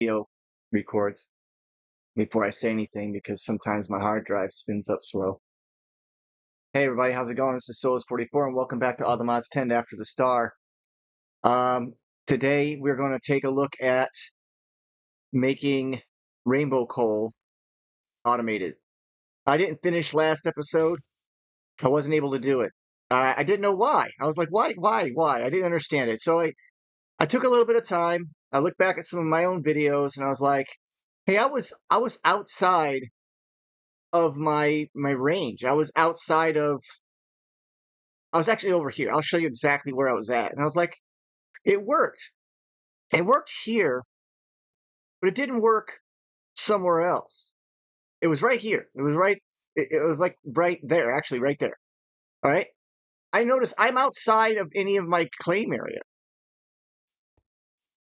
Video records before I say anything because sometimes my hard drive spins up slow. Hey everybody, how's it going? This is Souls44 and welcome back to All the Mods 10 After the Star. Um, Today we're going to take a look at making rainbow coal automated. I didn't finish last episode. I wasn't able to do it. I didn't know why. I was like, why? I didn't understand it. So I took a little bit of time. I looked back at some of my own videos and I was like, hey, I was outside of my range. I was actually over here. I'll show you exactly where I was at. And I was like, it worked. It worked here, but it didn't work somewhere else. It was right here. It was like right there, actually right there. All right. I noticed I'm outside of any of my claim area.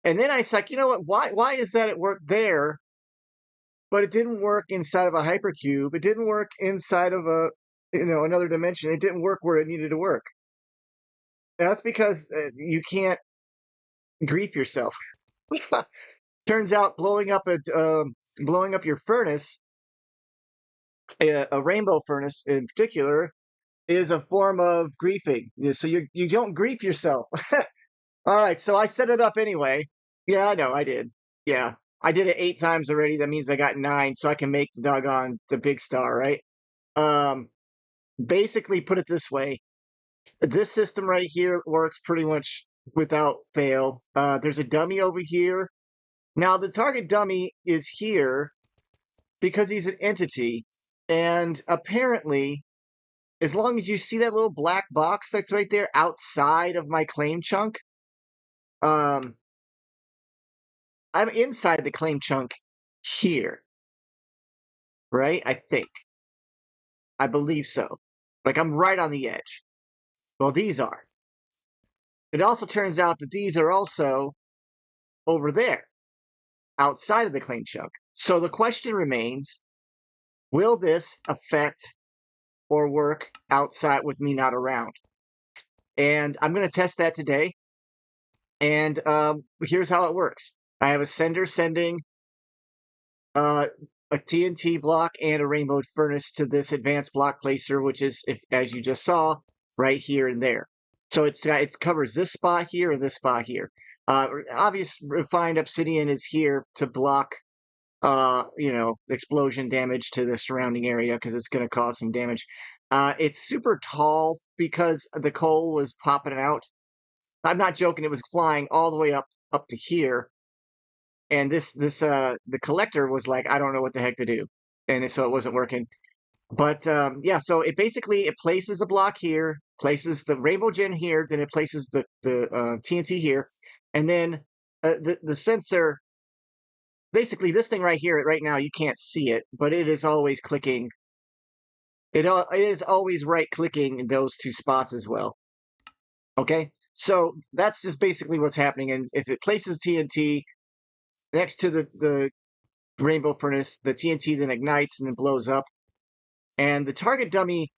And then I was like, you know what? Why is that it worked there, but it didn't work inside of a hypercube? It didn't work inside of another dimension. It didn't work where it needed to work. That's because you can't grief yourself. Turns out blowing up your furnace, a rainbow furnace in particular, is a form of griefing. So you don't grief yourself. All right, so I set it up anyway. Yeah, I know I did. Yeah, I did it 8 times already. That means I got 9, so I can make the big star, right? Um, Basically, put it this way: this system right here works pretty much without fail. There's a dummy over here. Now, the target dummy is here because he's an entity, and apparently, as long as you see that little black box that's right there outside of my claim chunk, um, I'm inside the claim chunk here, right? I believe so. Like I'm right on the edge. Well, these are. It also turns out that these are also over there, outside of the claim chunk. So the question remains, will this affect or work outside with me not around? And I'm going to test that today. And here's how it works. I have a sender sending a TNT block and a rainbow furnace to this advanced block placer, which is, as you just saw, right here and there. So it covers this spot here and this spot here. Obvious refined obsidian is here to block explosion damage to the surrounding area because it's going to cause some damage. It's super tall because the coal was popping out. I'm not joking. It was flying all the way up to here, and the collector was like, I don't know what the heck to do, and so it wasn't working. But yeah, so it places a block here, places the rainbow gen here, then it places the TNT here, and then the sensor. Basically, this thing right here, right now, you can't see it, but it is always clicking. It is always right clicking in those 2 spots as well. Okay, so that's just basically what's happening. And if it places TNT next to the rainbow furnace, the TNT then ignites and then blows up. And the target dummy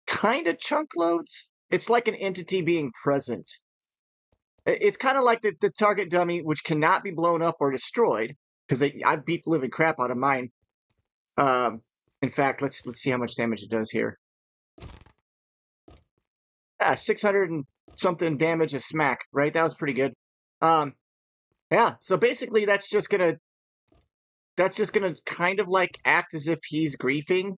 kind of chunk loads. It's like an entity being present. It's kind of like the target dummy, which cannot be blown up or destroyed, because I beat the living crap out of mine. In fact, let's see how much damage it does here. 600 and something damage a smack, right? That was pretty good. Yeah. So basically, that's just gonna kind of like act as if he's griefing.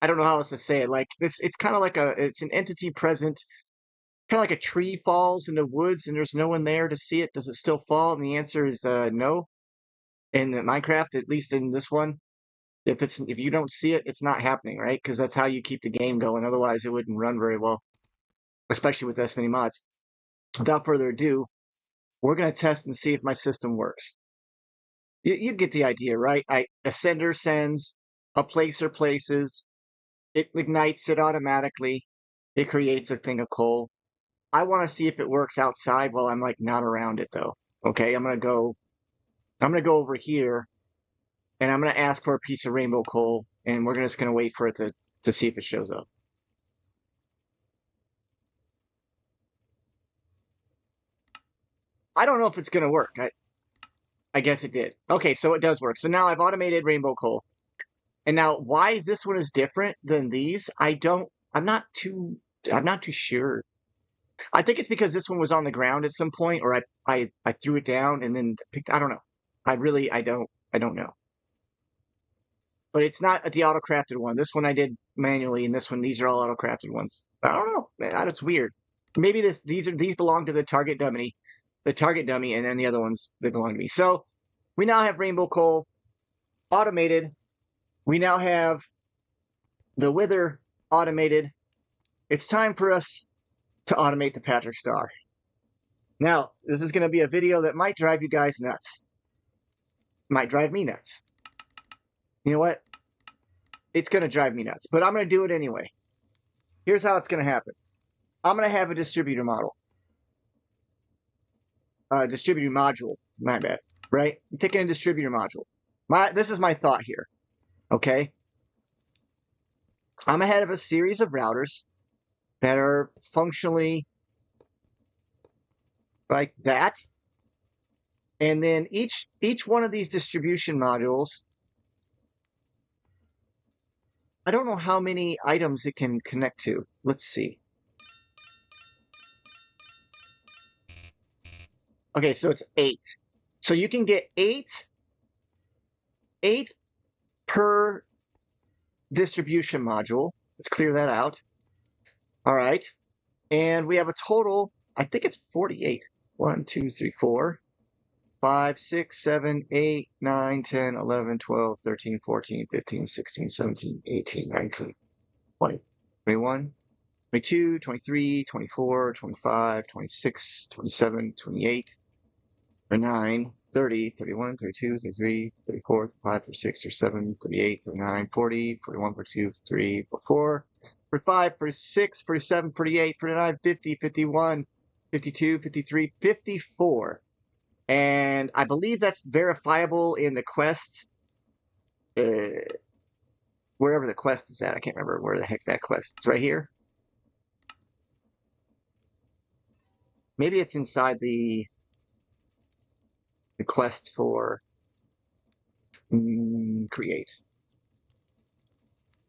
I don't know how else to say it. Like this, it's kind of like it's an entity present, kind of like a tree falls in the woods and there's no one there to see it. Does it still fall? And the answer is no. In Minecraft, at least in this one, if you don't see it, it's not happening, right? Because that's how you keep the game going. Otherwise, it wouldn't run very well, especially with this many mods. Without further ado, we're gonna test and see if my system works. You get the idea, right? A sender sends, a placer places, it ignites it automatically, it creates a thing of coal. I want to see if it works outside while I'm like not around it though. Okay, I'm gonna go over here and I'm gonna ask for a piece of rainbow coal, and we're just gonna wait for it to see if it shows up. I don't know if it's gonna work. I I guess it did. Okay, so it does work. So now I've automated rainbow coal. And now why this one is different than these, I'm not too sure. I think it's because this one was on the ground at some point, or I threw it down and then picked, I don't know. I don't know. But it's not the auto crafted one. This one I did manually, and this one, these are all auto crafted ones. I don't know. Man, it's weird. Maybe these belong to the target dummy, and then the other ones they belong to me. So we now have rainbow coal automated. We now have the wither automated. It's time for us to automate the Patrick Star. Now, this is going to be a video that might drive you guys nuts. Might drive me nuts. You know what? It's going to drive me nuts, but I'm going to do it anyway. Here's how it's going to happen. I'm going to have a distributor model. Distributor module, my bad, right? I'm taking a distributor module. This is my thought here, okay? I'm ahead of a series of routers that are functionally like that. And then each one of these distribution modules, I don't know how many items it can connect to. Let's see. Okay, so it's 8. So you can get 8 per distribution module. Let's clear that out. All right. And we have a total, I think it's 48. 1, 2, 3, 4, 5, 6, 7, 8, 9, 10, 11, 12, 13, 14, 15, 16, 17, 18, 19, 20, 21, 22, 23, 24, 25, 26, 27, 28, 29, 30, 31, 32, 33, 34, 35, 36, 37, 38, 39, 40, 41, 42, 43, 44, 45, 46, 47, 48, 49, 50, 51, 52, 53, 54. And I believe that's verifiable in the quest, wherever the quest is at. I can't remember where the heck that quest is. It's right here. Maybe it's inside the quest for create.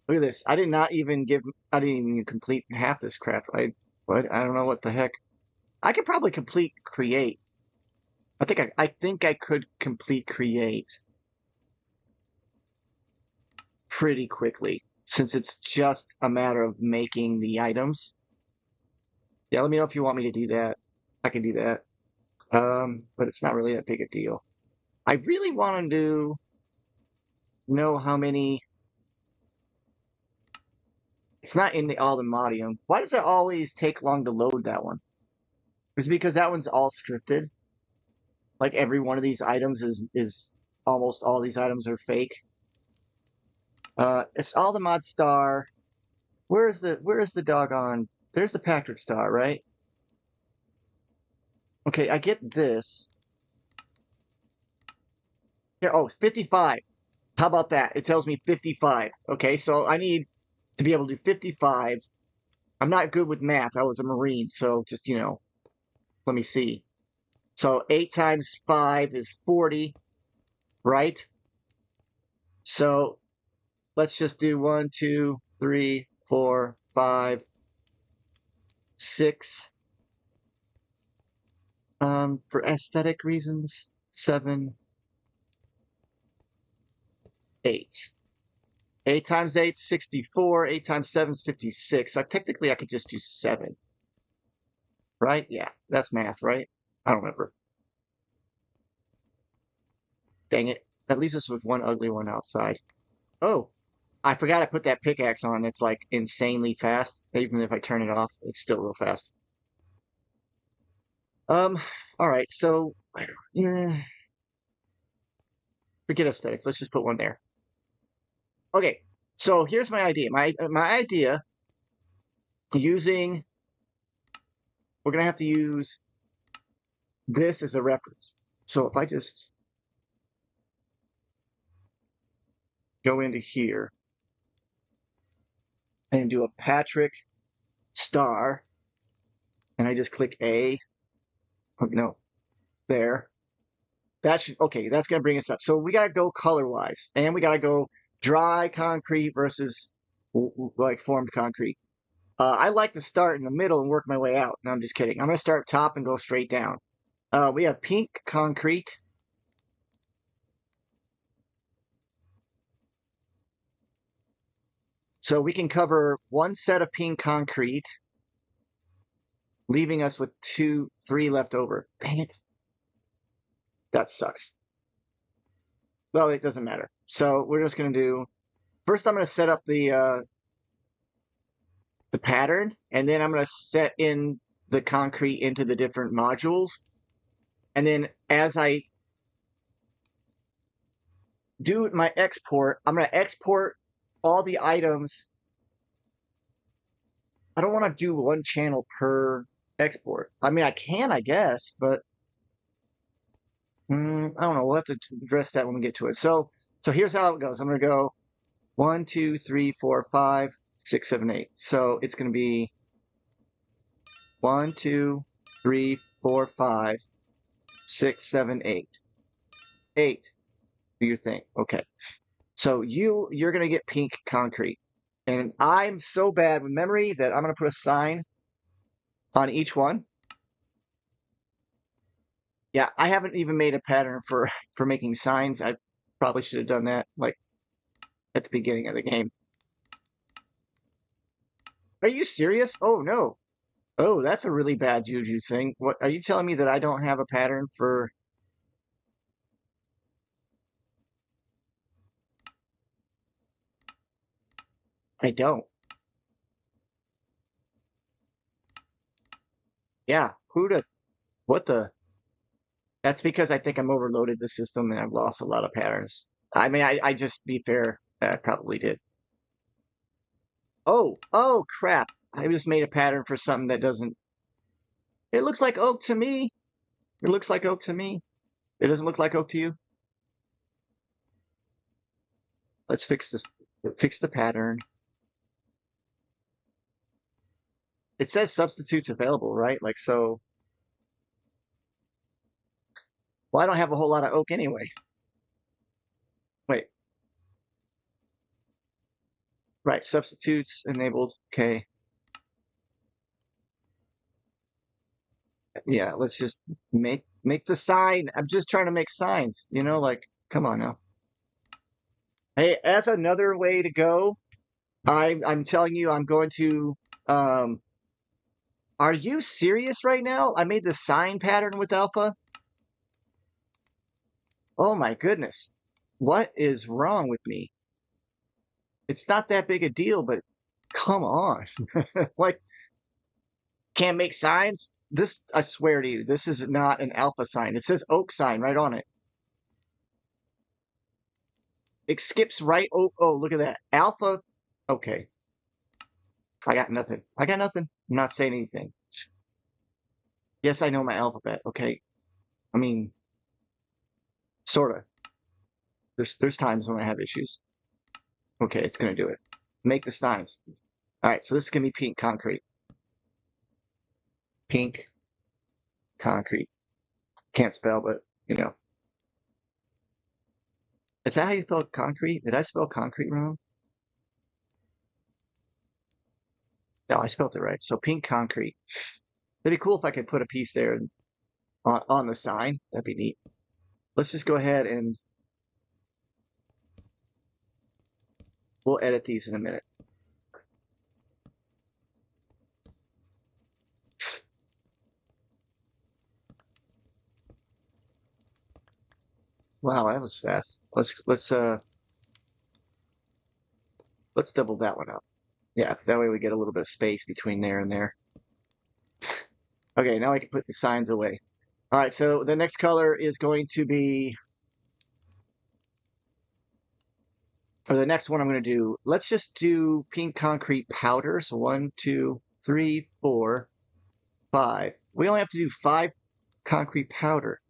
Look at this. I didn't even complete half this crap. I don't know what the heck. I could probably complete create. I think I could complete create pretty quickly, since it's just a matter of making the items. Yeah, let me know if you want me to do that. I can do that. But it's not really that big a deal. I really want to know how many. It's not in all the modium. Why does it always take long to load that one? Is it because that one's all scripted? Like every one of these items is almost all these items are fake. It's all the mod star. Where is the doggone? There's the Patrick Star, right? Okay, I get this. Here, oh, it's 55. How about that? It tells me 55. Okay, so I need to be able to do 55. I'm not good with math. I was a Marine, so just, let me see. So 8 times 5 is 40, right? So let's just do 1, 2, 3, 4, 5, 6. For aesthetic reasons, 7, 8. 8 times 8 is 64. 8 times 7 is 56. So technically I could just do 7. Right? Yeah, that's math, right? I don't remember. Dang it. That leaves us with one ugly one outside. Oh, I forgot I put that pickaxe on. It's like insanely fast. Even if I turn it off, it's still real fast. All right, so yeah, forget aesthetics. Let's just put one there. Okay, so here's my idea. My idea using, we're gonna have to use this as a reference. So if I just go into here and do a Patrick Star, and I just click A. Oh, no, there. That should, okay, that's going to bring us up. So we got to go color wise, and we got to go dry concrete versus like formed concrete. I like to start in the middle and work my way out. No, I'm just kidding. I'm going to start top and go straight down. We have pink concrete. So we can cover one set of pink concrete, leaving us with three left over. Dang it. That sucks. Well, it doesn't matter. So we're just going to do, first I'm going to set up the pattern, and then I'm going to set in the concrete into the different modules. And then as I do my export, I'm going to export all the items. I don't want to do one channel per export. I mean, I can, I guess, but I don't know. We'll have to address that when we get to it. So here's how it goes. I'm going to go 1, 2, 3, 4, 5, 6, 7, 8. So it's going to be 1, 2, 3, 4, 5, 6, 7, 8. 8. Do your thing. Okay. So you're going to get pink concrete. And I'm so bad with memory that I'm going to put a sign on each one. Yeah, I haven't even made a pattern for making signs. I probably should have done that like at the beginning of the game. Are you serious? Oh no. Oh, that's a really bad juju thing. What are you telling me that I don't have a pattern for? I don't. Yeah, what the? That's because I think I'm overloaded the system and I've lost a lot of patterns. I mean, I just be fair, I probably did. Oh crap. I just made a pattern for something that doesn't. It looks like oak to me. It looks like oak to me. It doesn't look like oak to you. Let's fix the pattern. It says substitutes available, right? Like so. Well, I don't have a whole lot of oak anyway. Wait. Right, substitutes enabled. Okay. Yeah, let's just make the sign. I'm just trying to make signs, like come on now. Hey, as another way to go, I'm telling you I'm going to are you serious right now? I made the sign pattern with alpha. Oh my goodness. What is wrong with me? It's not that big a deal, but come on. Like can't make signs? This, I swear to you, this is not an alpha sign. It says oak sign right on it. It skips right. Oh, look at that. Alpha. Okay. I got nothing. I got nothing. I'm not saying anything. Yes, I know my alphabet. Okay. I mean, sort of. There's times when I have issues. Okay, it's going to do it. Make the signs. All right, so this is going to be pink concrete. Pink concrete. Can't spell, but, Is that how you spell concrete? Did I spell concrete wrong? No, I spelled it right. So pink concrete. It'd be cool if I could put a piece there on the sign. That'd be neat. Let's just go ahead and we'll edit these in a minute. Wow, that was fast. Let's double that one up. Yeah, that way we get a little bit of space between there and there. Okay, now I can put the signs away. All right, so the next color is going to be, or the next one I'm going to do, let's just do pink concrete powder. So 1, 2, 3, 4, 5. We only have to do 5 concrete powder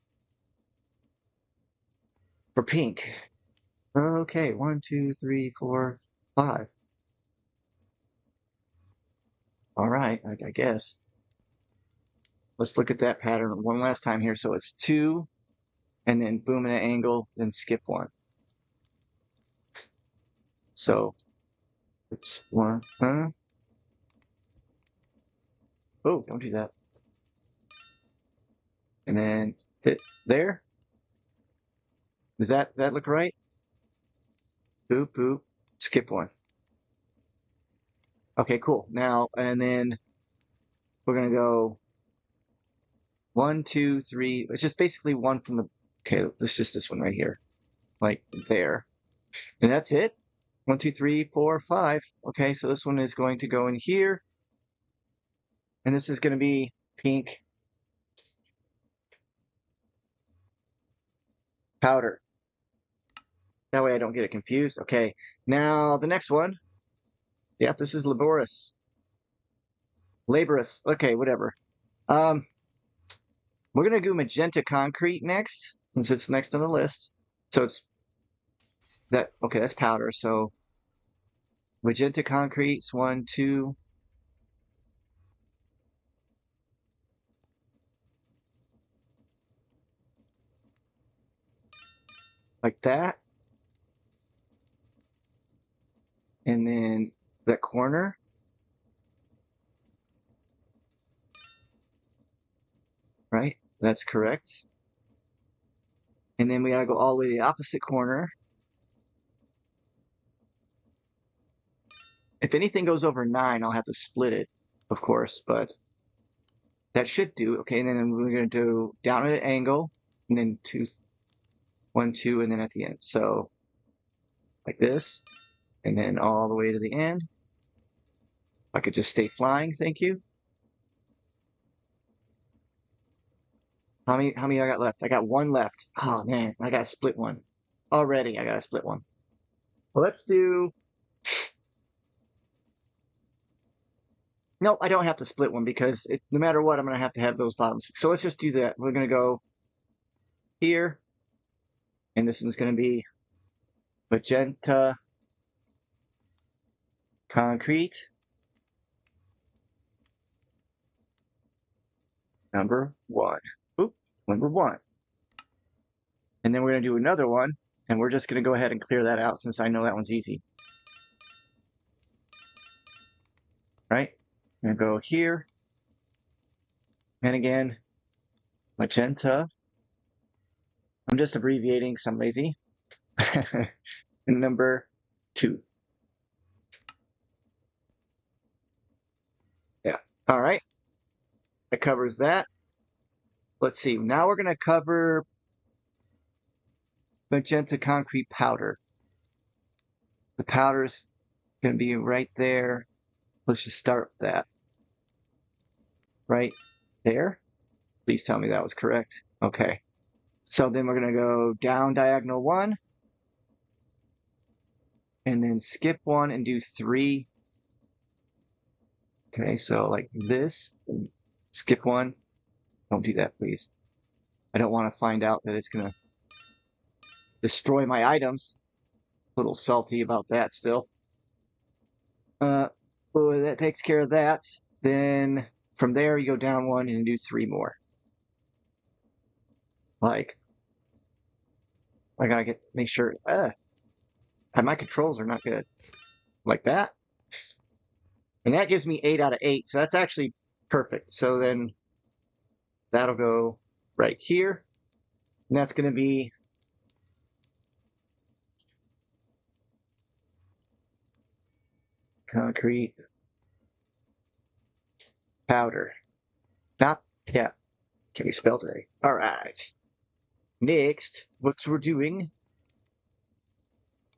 for pink. Okay, 1, 2, 3, 4, 5. All right, I guess. Let's look at that pattern one last time here. So it's 2 and then boom at an angle, then skip one. So it's one. Oh, don't do that. And then hit there. Does that look right? Boop, boop. Skip one. Okay, cool. Now, and then we're going to go 1, 2, 3. It's just basically one from the, okay, it's just this one right here. Like there. And that's it. 1, 2, 3, 4, 5. Okay, so this one is going to go in here. And this is going to be pink powder. That way I don't get it confused. Okay, now the next one. Yep, this is laborious. Laborious. Okay, whatever. Um, we're gonna do magenta concrete next, since it's next on the list. So it's that. Okay, that's powder. So magenta concrete's 1, 2. Like that. And then that corner. Right? That's correct. And then we gotta go all the way to the opposite corner. If anything goes over 9, I'll have to split it, of course, but that should do. Okay, and then we're gonna do down at an angle, and then 2, 1, 2, and then at the end. So like this, and then all the way to the end. I could just stay flying, thank you. How many I got left? I got one left. Oh man, I gotta split one. Already, I gotta split one. Well, let's do. No, I don't have to split one because no matter what, I'm gonna have to have those bottoms. So let's just do that. We're gonna go here, and this one's gonna be magenta concrete number 1. Oop, number 1. And then we're gonna do another one, and we're just gonna go ahead and clear that out since I know that one's easy. Right? I'm gonna go here. And again, magenta. I'm just abbreviating because I'm lazy. And number 2. Yeah. All right. That covers that. Let's see. Now we're going to cover magenta concrete powder. The powder's going to be right there. Let's just start with that. Right there. Please tell me that was correct. Okay. So then we're going to go down diagonal 1. And then skip 1 and do 3. Okay, so like this. Skip 1. Don't do that, please. I don't want to find out that it's going to destroy my items. A little salty about that still. Well, that takes care of that. Then from there, you go down 1 and do 3 more. Like, I gotta make sure. My controls are not good. Like that. And that gives me 8 out of 8. So that's actually perfect. So then that'll go right here. And that's going to be concrete powder. Not, yeah. Can we spell today? All right. Next, what we're doing.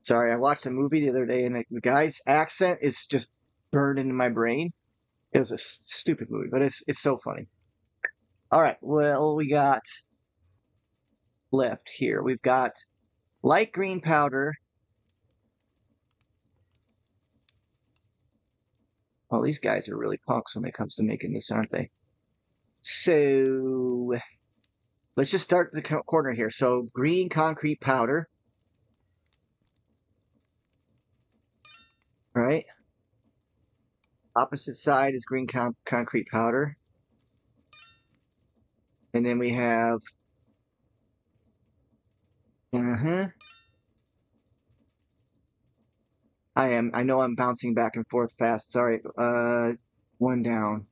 Sorry, I watched a movie the other day and the guy's accent is just burned into my brain. It was a stupid movie, but it's so funny. All right, well, we got left here. We've got light green powder. Well, these guys are really punks when it comes to making this, aren't they? So let's just start the corner here. So green concrete powder. All right. Opposite side is green concrete powder. And then we have Uh-huh. I am. I know I'm bouncing back and forth fast. Sorry. One down.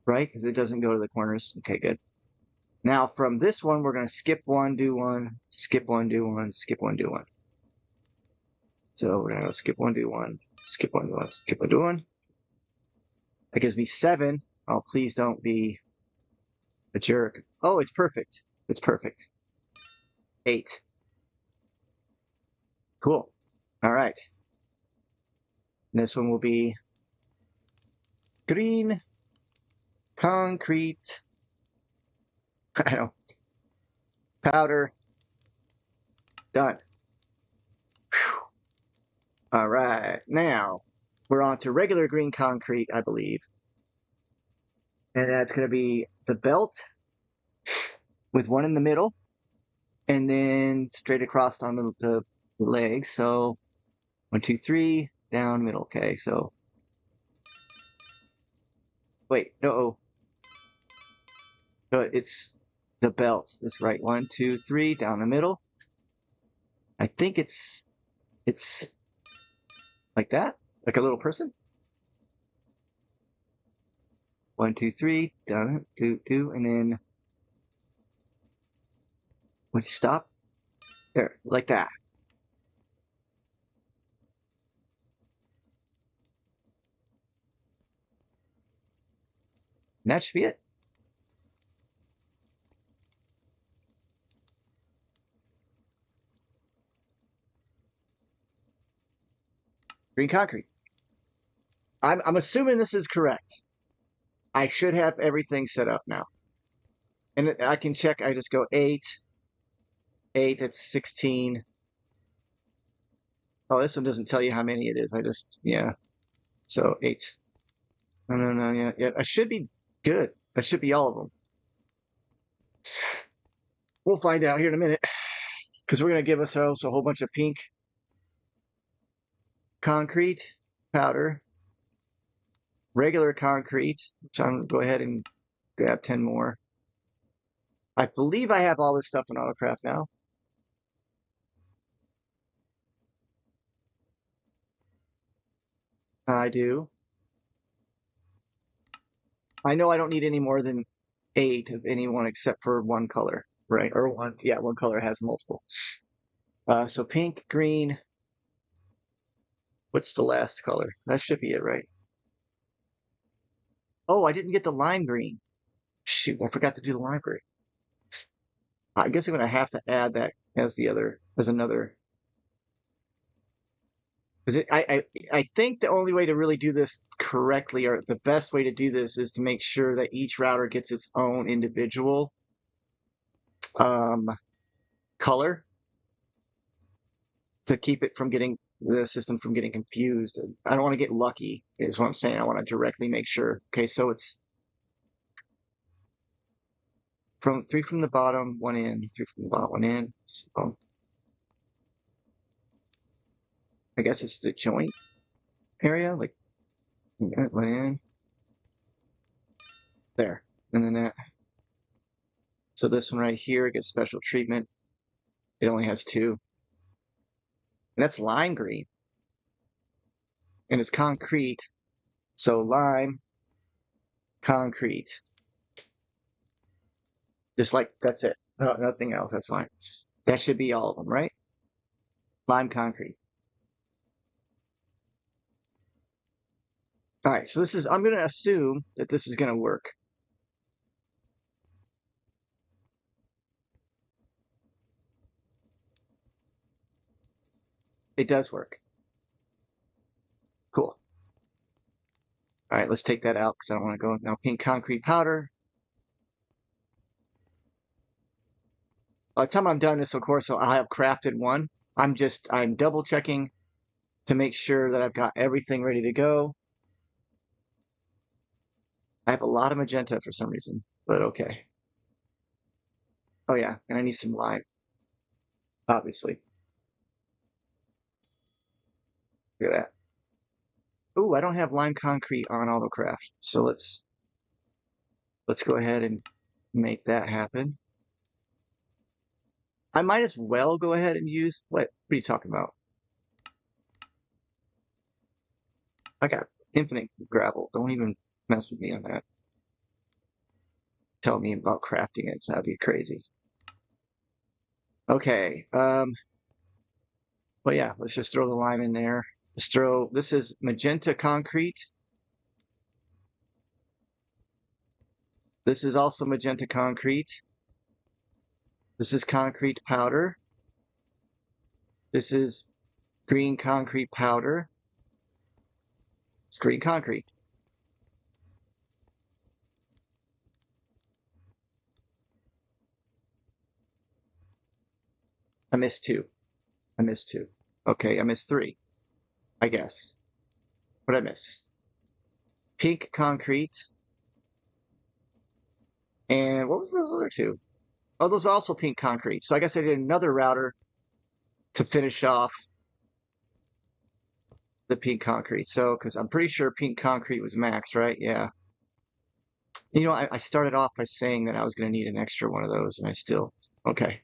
Right? Because it doesn't go to the corners. Okay, good. Now from this one, we're going to skip one, do one, skip one, do one, skip one, do one. So we're going to skip one, do one, skip one, do one, skip one, do one. That gives me 7. Oh, please don't be a jerk. Oh, it's perfect. It's perfect. 8. Cool. All right. And this one will be green concrete. I know. Powder. Done. Whew. All right. Now we're on to regular green concrete, I believe. And that's going to be the belt with one in the middle and then straight across on the legs. So 1, 2, 3, down, middle. Okay. So wait, no. So it's the belt. That's right. 1, 2, 3, down the middle. I think it's like that, like a little person. 1, 2, 3, down, do, and then when you stop, there, like that. And that should be it. Green concrete. I'm assuming this is correct. I should have everything set up now. And I can check. I just go 8, 8, that's 16. Oh, this one doesn't tell you how many it is. I just, yeah. So 8. No, yeah, yeah. I should be good. That should be all of them. We'll find out here in a minute because we're going to give ourselves a whole bunch of pink concrete powder, regular concrete, which I'm going to go ahead and grab 10 more. I believe I have all this stuff in AutoCraft now. I do. I know I don't need any more than 8 of any one except for one color, right? Or one, yeah, one color has multiple. So pink, green. What's the last color? That should be it, right? Oh, I didn't get the lime green. Shoot, I forgot to do the lime green. I guess I'm gonna have to add that as another. Because I think the only way to really do this correctly, or the best way to do this, is to make sure that each router gets its own individual um, color to keep it from getting the system from getting confused. I don't want to get lucky, is what I'm saying. I want to directly make sure. Okay, so it's from 3 from the bottom, 1 in, 3 from the bottom, 1 in. So I guess it's the joint area, like 1 in there, and then that. So this one right here gets special treatment. It only has 2. And that's lime green. And it's concrete. So lime, concrete. Just like that's it. No, nothing else. That's fine. That should be all of them, right? Lime, concrete. All right. So I'm going to assume that this is going to work. It does work. Cool. All right. Let's take that out because I don't want to go now. Pink concrete powder. By the time I'm done this, of course, I'll have crafted one. I'm double checking to make sure that I've got everything ready to go. I have a lot of magenta for some reason, but okay. Oh yeah, and I need some lime, obviously. Look at that. Ooh, I don't have lime concrete on AutoCraft, so let's go ahead and make that happen. I might as well go ahead and use, what are you talking about? I got infinite gravel. Don't even mess with me on that. Tell me about crafting it. That'd be crazy. Okay. Well, yeah, let's just throw the lime in there. This is magenta concrete. This is also magenta concrete. This is concrete powder. This is green concrete powder. It's green concrete. I missed two. I missed two. Okay, I missed three, I guess. What did I miss? Pink concrete. And what was those other two? Oh, those are also pink concrete. So I guess I did another router to finish off the pink concrete. So, because I'm pretty sure pink concrete was max, right? Yeah. You know, I started off by saying that I was going to need an extra one of those, and I still. Okay.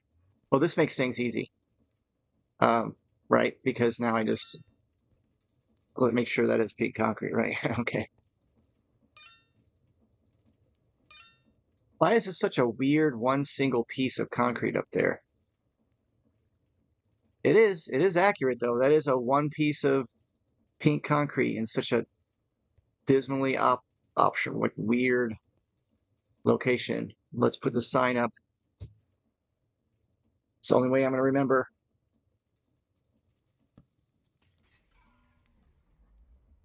Well, this makes things easy. Right? Because now I just let make sure that it's pink concrete, right? Okay. Why is this such a weird one single piece of concrete up there? It is. It is accurate though. That is a one piece of pink concrete in such a dismally option like weird location. Let's put the sign up. It's the only way I'm gonna remember.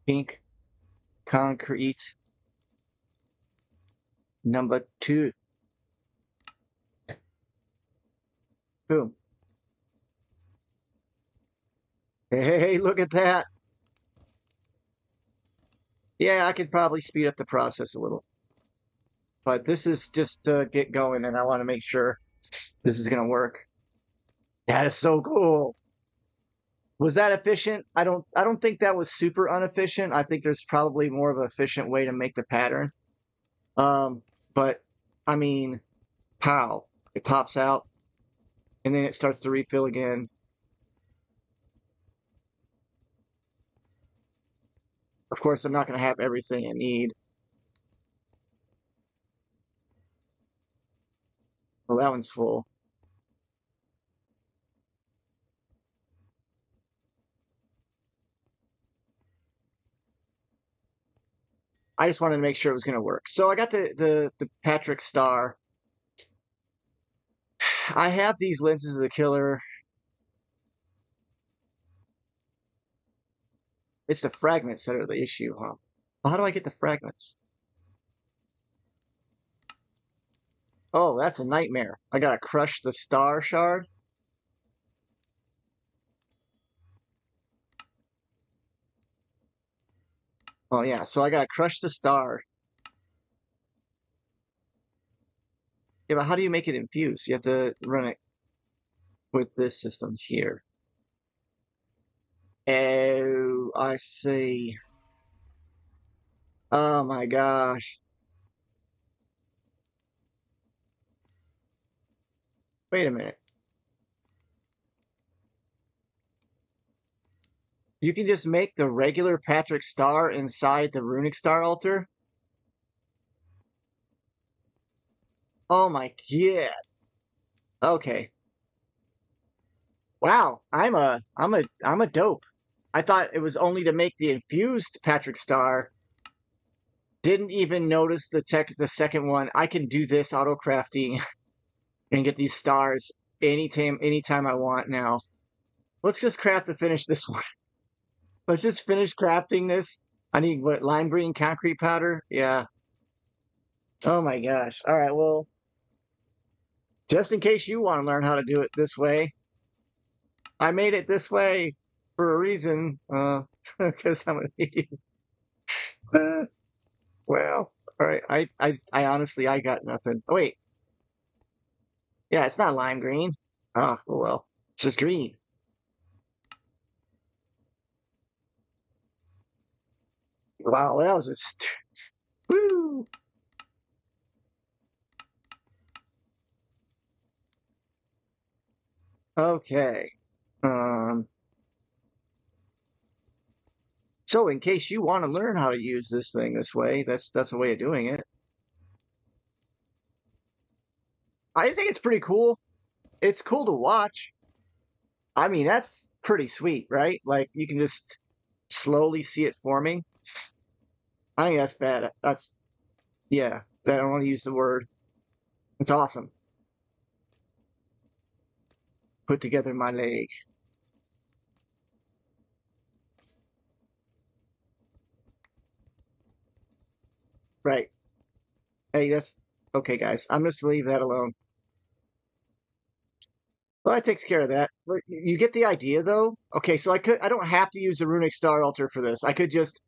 Pink concrete number 2. Boom. Hey, look at that. Yeah, I could probably speed up the process a little. But this is just to get going, and I want to make sure this is going to work. That is so cool. Was that efficient? I don't think that was super inefficient. I think there's probably more of an efficient way to make the pattern. Um, but I mean, pow, it pops out and then it starts to refill again. Of course, I'm not going to have everything I need. Well, that one's full. I just wanted to make sure it was going to work. So I got the Patrick Star. I have these lenses of the killer. It's the fragments that are the issue, huh? Well, how do I get the fragments? Oh, that's a nightmare. I gotta crush the star shard. Oh yeah, so I gotta crush the star. Yeah, but how do you make it infuse? You have to run it with this system here. Oh, I see. Oh my gosh. Wait a minute. You can just make the regular Patrick Star inside the runic star altar? Oh my god. Okay. Wow, I'm a dope. I thought it was only to make the infused Patrick Star. Didn't even notice the second one. I can do this auto crafting and get these stars anytime I want now. Let's just craft to finish this one. Let's just finish crafting this. I need what, lime green concrete powder? Yeah. Oh my gosh. All right, well, just in case you want to learn how to do it this way, I made it this way for a reason. Because I'm an idiot. Well, all right. I honestly, I got nothing. Oh, wait. Yeah, it's not lime green. Oh, well. It's just green. Wow, that was just woo. Okay. Um, so in case you want to learn how to use this thing this way, that's a way of doing it. I think it's pretty cool. It's cool to watch. I mean, that's pretty sweet, right? Like you can just slowly see it forming. I think that's bad. That's yeah. I don't want to use the word. It's awesome. Put together my leg. Right. Hey, that's okay, guys. I'm just gonna leave that alone. Well, that takes care of that. But you get the idea, though. Okay, so I don't have to use the runic star altar for this. I could just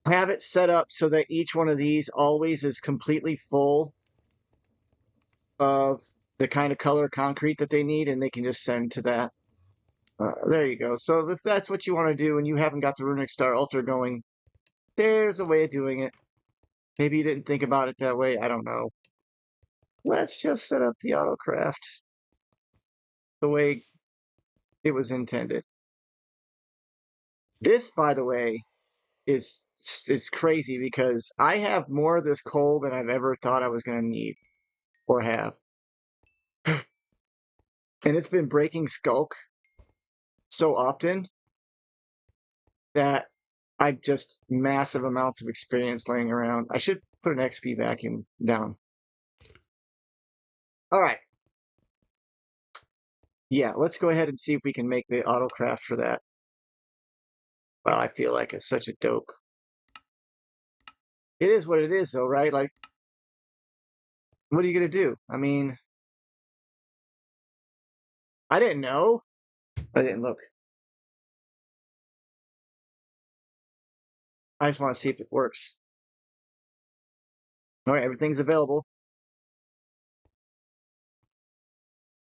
have it set up so that each one of these always is completely full of the kind of color concrete that they need, and they can just send to that. There you go. So if that's what you want to do and you haven't got the runic star altar going, there's a way of doing it. Maybe you didn't think about it that way. I don't know. Let's just set up the autocraft the way it was intended. This, by the way, is crazy because I have more of this coal than I've ever thought I was going to need or have. And it's been breaking skulk so often that I've just massive amounts of experience laying around. I should put an XP vacuum down. All right. Yeah, let's go ahead and see if we can make the autocraft for that. Wow, I feel like it's such a dope. It is what it is, though, right? Like, what are you going to do? I mean, I didn't know. I didn't look. I just want to see if it works. All right, everything's available.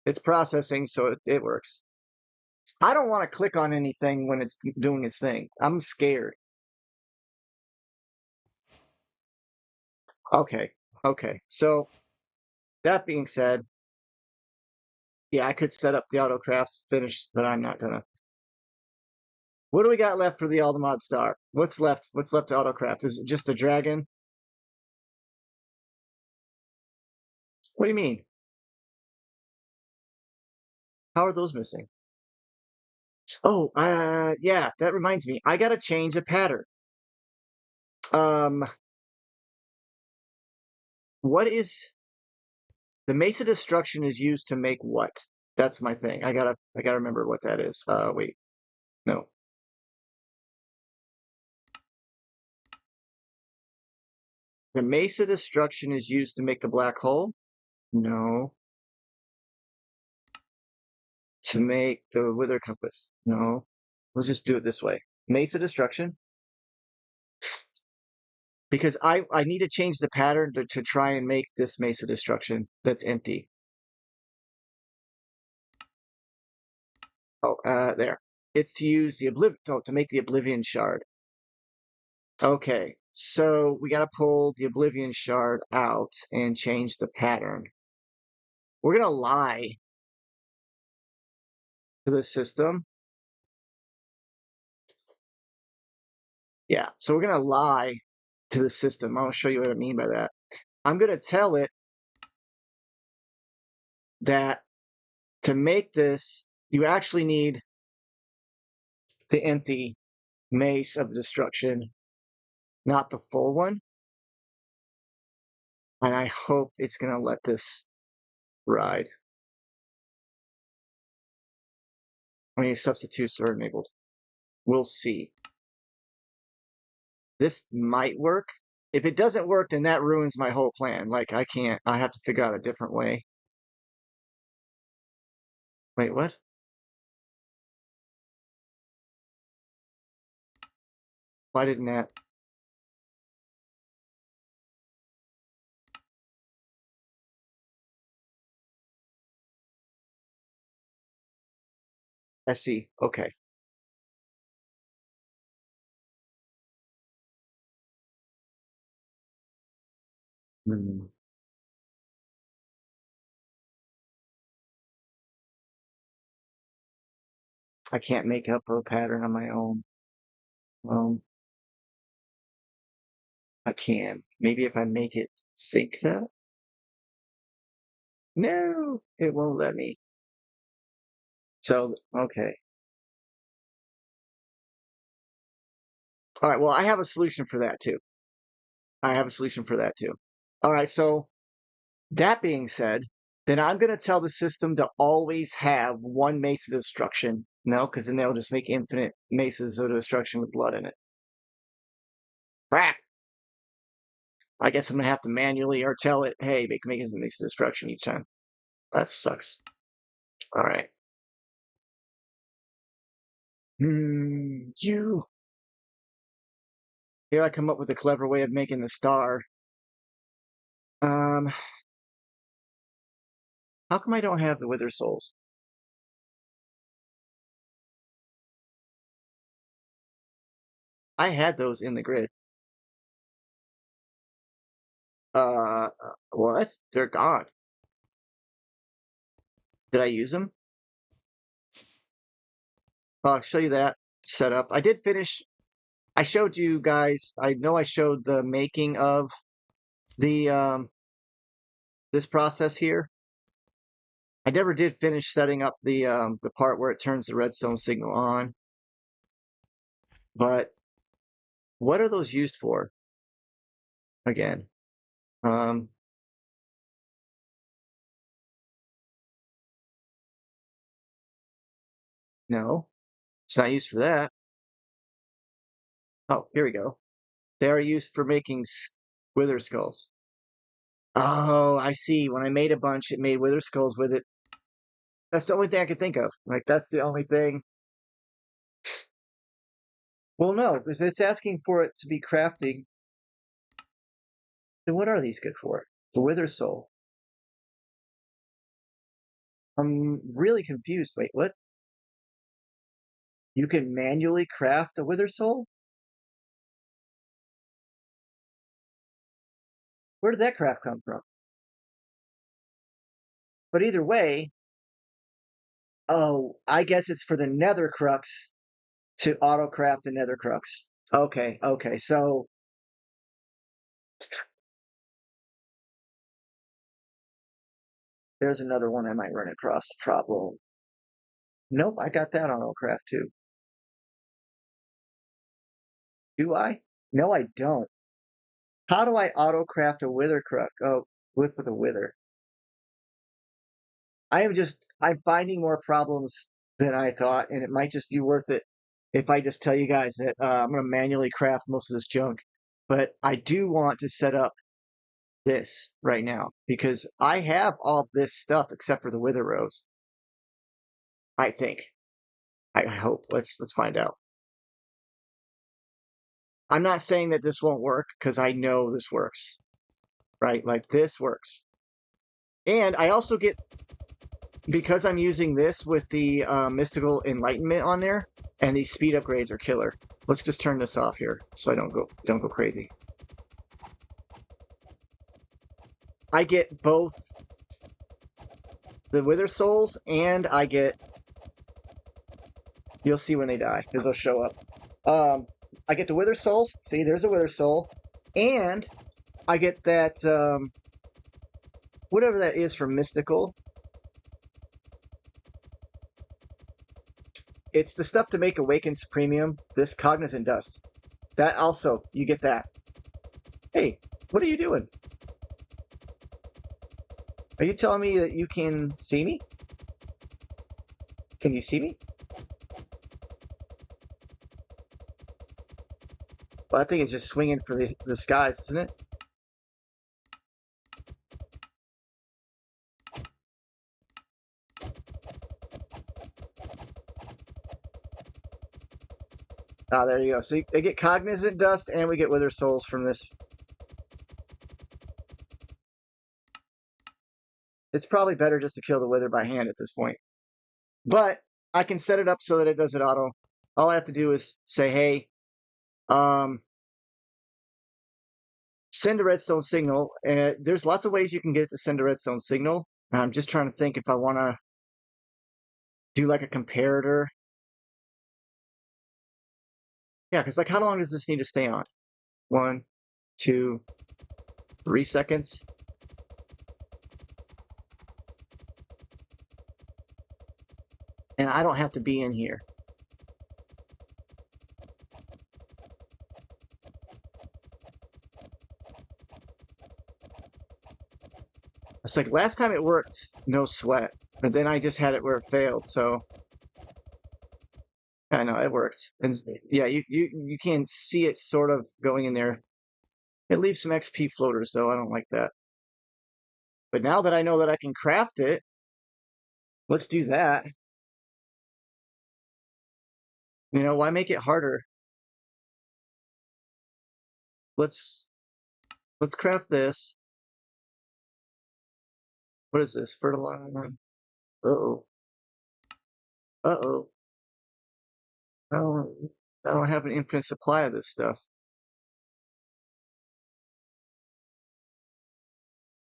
It's processing, so it works. I don't want to click on anything when it's doing its thing. I'm scared. Okay, okay. So that being said, yeah, I could set up the autocraft finish, but I'm not gonna. What do we got left for the Aldemod Star? What's left? What's left to autocraft? Is it just a dragon? What do you mean? How are those missing? Oh, yeah, that reminds me. I gotta change a pattern. Um, what is the Mesa Destruction is used to make what? That's my thing. I gotta remember what that is. Wait, no. The Mesa Destruction is used to make the black hole? No. To make the Wither Compass? No. We'll just do it this way. Mesa Destruction? Because I need to change the pattern to try and make this Mesa Destruction that's empty. Oh, there. It's to use the to make the Oblivion Shard. Okay, so we gotta pull the Oblivion Shard out and change the pattern. We're gonna lie to the system. Yeah, so we're gonna lie to the system. I'll show you what I mean by that. I'm gonna tell it that to make this, you actually need the empty Mace of Destruction, not the full one. And I hope it's gonna let this ride. I mean, substitutes are enabled. We'll see. This might work. If it doesn't work, then that ruins my whole plan. Like, I have to figure out a different way. Wait, what? Why didn't that? I see. Okay. Hmm. I can't make up a pattern on my own. I can. Maybe if I make it sync that? No, it won't let me. So, okay. All right, well, I have a solution for that too. I have a solution for that too. All right, so that being said, then I'm going to tell the system to always have one mace of destruction. No, because then they'll just make infinite maces of destruction with blood in it. Crap! I guess I'm going to have to manually or tell it, hey, make a mace of destruction each time. That sucks. All right. You. Here I come up with a clever way of making the star. Um, how come I don't have the Wither Souls? I had those in the grid. What? They're gone. Did I use them? I'll show you that setup. I did finish. I showed you guys. I know I showed the making of the this process here. I never did finish setting up the part where it turns the redstone signal on. But what are those used for? Again, no, it's not used for that. Oh, here we go. They are used for making wither skulls. Oh, I see. When I made a bunch, it made wither skulls with it. That's the only thing I could think of. Like, that's the only thing. Well, no, if it's asking for it to be crafting, then what are these good for? The wither soul. I'm really confused. Wait, what? You can manually craft a wither soul? Where did that craft come from? But either way, oh, I guess it's for the nether crux to auto craft the nether crux. Okay, okay, so there's another one I might run across the problem. Nope, I got that on craft too. Do I? No, I don't. How do I auto craft a wither crux? Oh, with a wither. I'm finding more problems than I thought, and it might just be worth it if I just tell you guys that I'm going to manually craft most of this junk. But I do want to set up this right now because I have all this stuff except for the wither rows. I think. I hope. Let's find out. I'm not saying that this won't work because I know this works, right? Like this works. And I also get, because I'm using this with the mystical enlightenment on there, and these speed upgrades are killer. Let's just turn this off here so I don't go crazy. I get both the wither souls and I get, you'll see when they die because they'll show up. I get the wither souls. See, there's a wither soul, and I get that whatever that is for mystical. It's the stuff to make Awakened Supremium, this Cognizant Dust. That also, you get that. Hey, what are you doing? Are you telling me that you can see me? Can you see me? Well, I think it's just swinging for the skies, isn't it? Ah, there you go. So they get Cognizant Dust and we get Wither Souls from this. It's probably better just to kill the Wither by hand at this point. But I can set it up so that it does it auto. All I have to do is say, hey, send a redstone signal. And there's lots of ways you can get it to send a redstone signal. I'm just trying to think if I want to do like a comparator. Yeah, because like how long does this need to stay on? 1, 2, 3 seconds? And I don't have to be in here. It's like last time it worked, no sweat. But then I just had it where it failed, so I know it worked. And yeah, you can see it sort of going in there. It leaves some XP floaters though. I don't like that. But now that I know that I can craft it, let's do that. You know, why make it harder? Let's let's craft this. What is this? Fertilizer. Uh-oh. Uh-oh. I don't have an infinite supply of this stuff.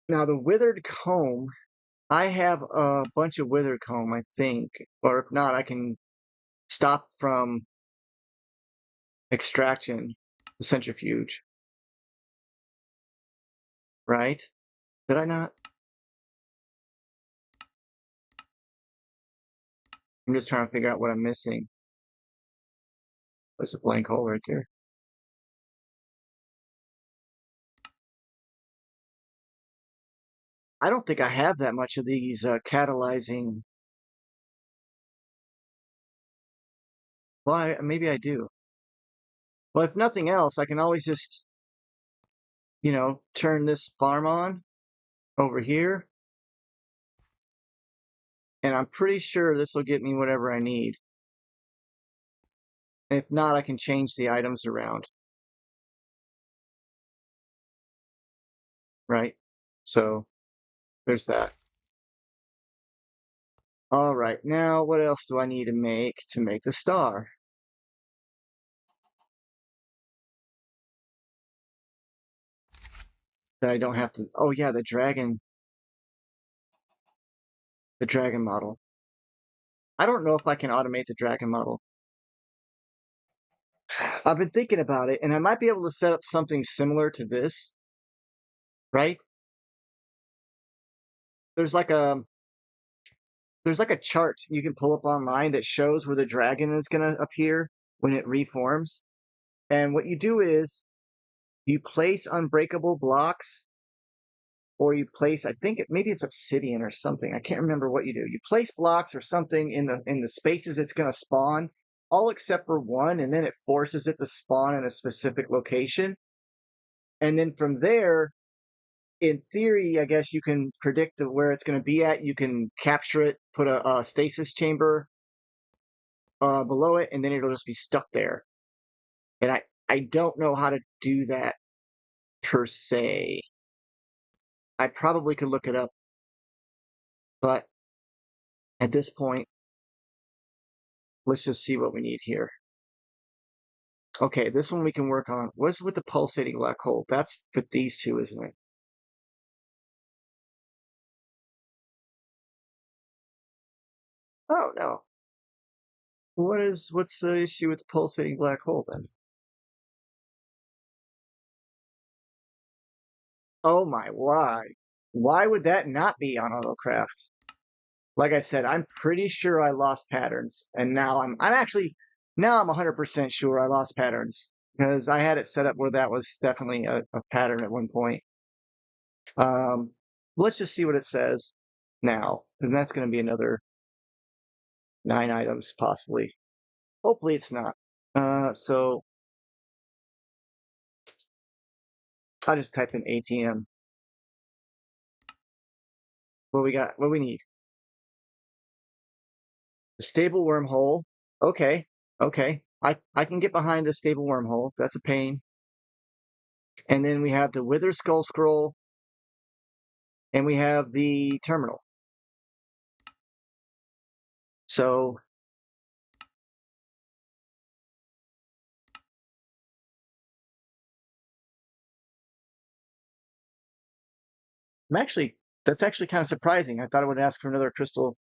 Now the withered comb, I have a bunch of withered comb, I think. Or if not, I can stop from extraction, the centrifuge. Right? Did I not? I'm just trying to figure out what I'm missing. There's a blank hole right there. I don't think I have that much of these catalyzing. Well, maybe I do. Well, if nothing else, I can always just, turn this farm on over here. And I'm pretty sure this will get me whatever I need. If not, I can change the items around. Right? So there's that. All right, now what else do I need to make the star? That I don't have to. Oh yeah, the dragon model. I don't know if I can automate the dragon model. I've been thinking about it, and I might be able to set up something similar to this, right? There's like a there's like a chart you can pull up online that shows where the dragon is going to appear when it reforms. And what you do is you place unbreakable blocks, or you place, I think maybe it's obsidian or something. I can't remember what you do. You place blocks or something in the spaces it's going to spawn, all except for one, and then it forces it to spawn in a specific location. And then from there, in theory, I guess you can predict where it's going to be at. You can capture it, put a stasis chamber below it, and then it'll just be stuck there. And I don't know how to do that per se. I probably could look it up, but at this point, let's just see what we need here. Okay, this one we can work on. What's with the pulsating black hole? That's for these two, isn't it? Oh no. What's the issue with the pulsating black hole then? Oh my why? Why would that not be on autocraft? Like I said, I'm pretty sure I lost patterns, and now I'm actually now I'm 100% sure I lost patterns because I had it set up where that was definitely a pattern at one point. Um, let's just see what it says now, and that's going to be another 9 items possibly. Hopefully it's not. So I'll just type in ATM. What we got? What we need? A stable wormhole. Okay, okay. I can get behind a stable wormhole. That's a pain. And then we have the Wither Skull Scroll, and we have the terminal. So that's actually kind of surprising. I thought I would ask for another crystal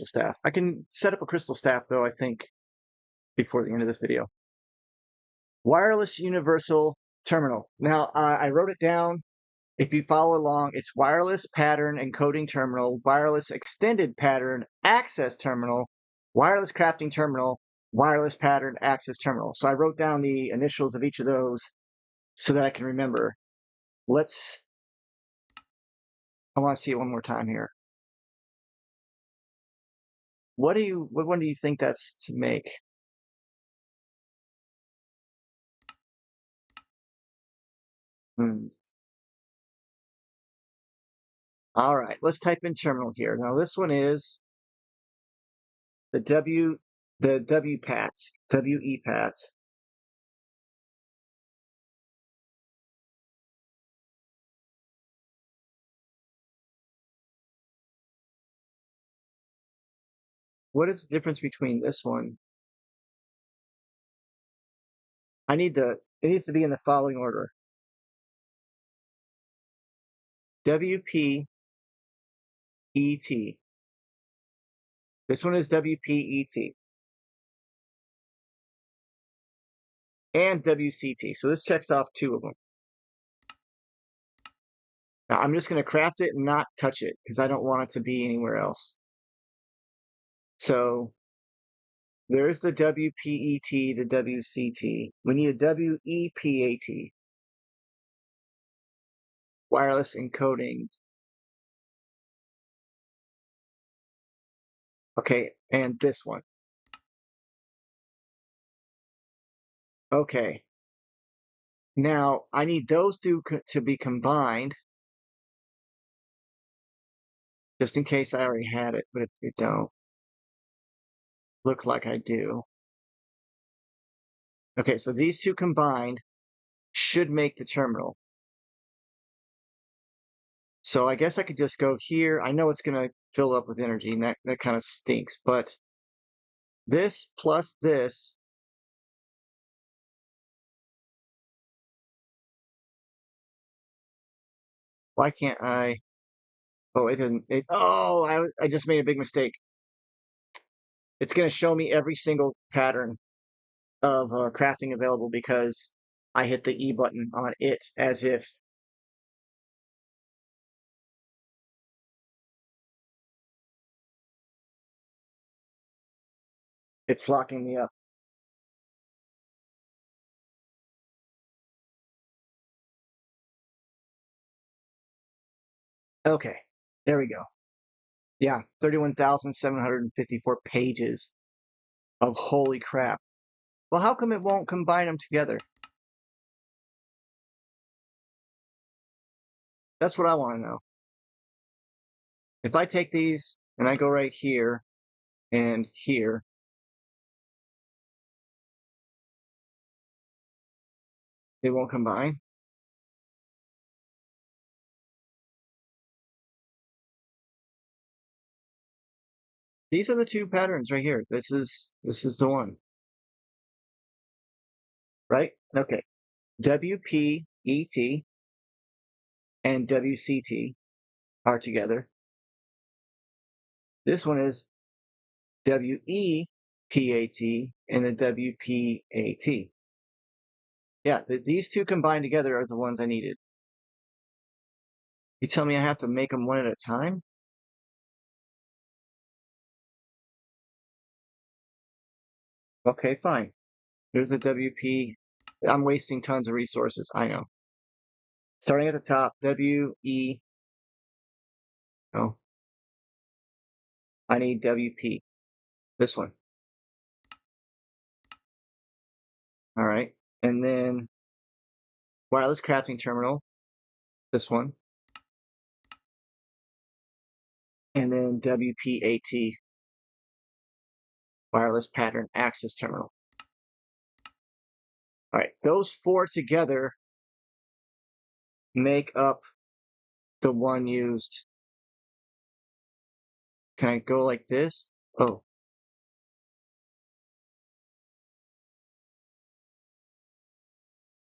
staff. I can set up a crystal staff though, I think. before the end of this video. Wireless universal terminal. Now, I wrote it down. If you follow along, it's wireless pattern encoding terminal, wireless extended pattern access terminal, wireless crafting terminal, wireless pattern access terminal. So I wrote down the initials of each of those so that I can remember. I want to see it one more time here. What one do you think that's to make? Hmm. All right, let's type in terminal here. Now this one is the WPAT, WEPAT. What is the difference between this one? It needs to be in the following order. WPET. This one is WPET. And WCT. So this checks off two of them. Now I'm just going to craft it and not touch it because I don't want it to be anywhere else. So there's the WPET, the WCT. We need a WEPAT. Wireless encoding. Okay, and this one. Okay. Now I need those two to be combined, just in case I already had it, but it don't look like I do. Okay, so these two combined should make the terminal. So I guess I could just go here. I know it's going to fill up with energy, and that kind of stinks, but this plus this why can't I? Oh, it didn't. I just made a big mistake. It's going to show me every single pattern of crafting available because I hit the E button on it as if it's locking me up. Okay, there we go. Yeah, 31,754 pages of holy crap. Well, how come it won't combine them together? That's what I want to know. If I take these and I go right here and here, they won't combine. These are the two patterns right here. This is the one, right? Okay. WPET and WCT are together. This one is WEPAT and the WPAT. Yeah, these two combined together are the ones I needed. You tell me I have to make them one at a time? Okay, fine. Here's a WP. I'm wasting tons of resources. I know. Starting at the top, WE. Oh, I need WP. This one. All right. And then wireless crafting terminal. This one. And then WPAT. Wireless pattern access terminal. All right. Those four together make up the one used. Can I go like this? Oh,